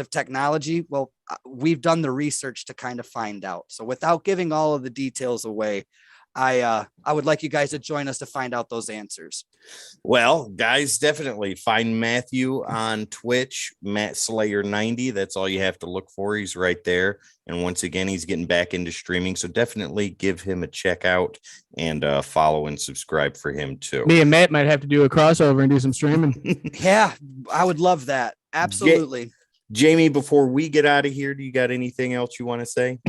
of technology? Well, we've done the research to kind of find out. So without giving all of the details away, I would like you guys to join us to find out those answers. Well, guys, definitely find Matthew on Twitch, Matt Slayer 90. That's all you have to look for. He's right there. And once again, he's getting back into streaming. So definitely give him a check out and follow and subscribe for him too. Me and Matt might have to do a crossover and do some streaming. Yeah, I would love that. Absolutely. Jamie, before we get out of here, do you got anything else you want to say?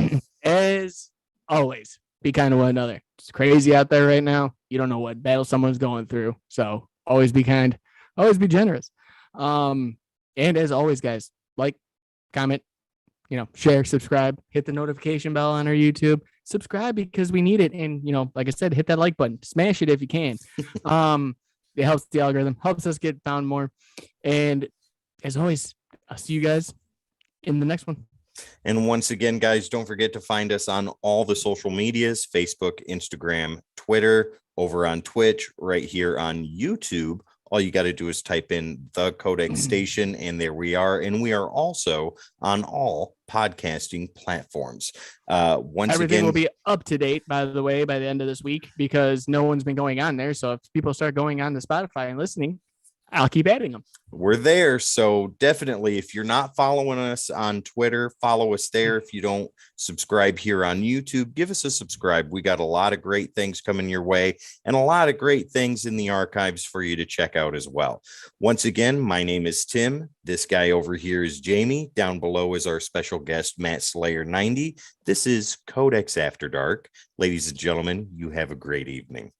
As always, be kind to one another. It's crazy out there right now. You don't know what battle someone's going through. So always be kind, always be generous. And as always, guys, like, comment, share, subscribe, hit the notification bell on our YouTube. Subscribe because we need it. And, like I said, hit that like button, smash it if you can. It helps the algorithm, helps us get found more. And as always, I'll see you guys in the next one. And once again, guys, don't forget to find us on all the social medias, Facebook, Instagram, Twitter, over on Twitch, right here on YouTube. All you got to do is type in the Codex Station, and there we are. And we are also on all podcasting platforms. Everything will be up to date, by the way, by the end of this week, because no one's been going on there. So if people start going on to Spotify and listening, I'll keep adding them. We're there. So definitely, if you're not following us on Twitter, follow us there. If you don't subscribe here on YouTube, give us a subscribe. We got a lot of great things coming your way and a lot of great things in the archives for you to check out as well. Once again, my name is Tim. This guy over here is Jamie. Down below is our special guest, Matt Slayer 90. This is Codex After Dark. Ladies and gentlemen, you have a great evening.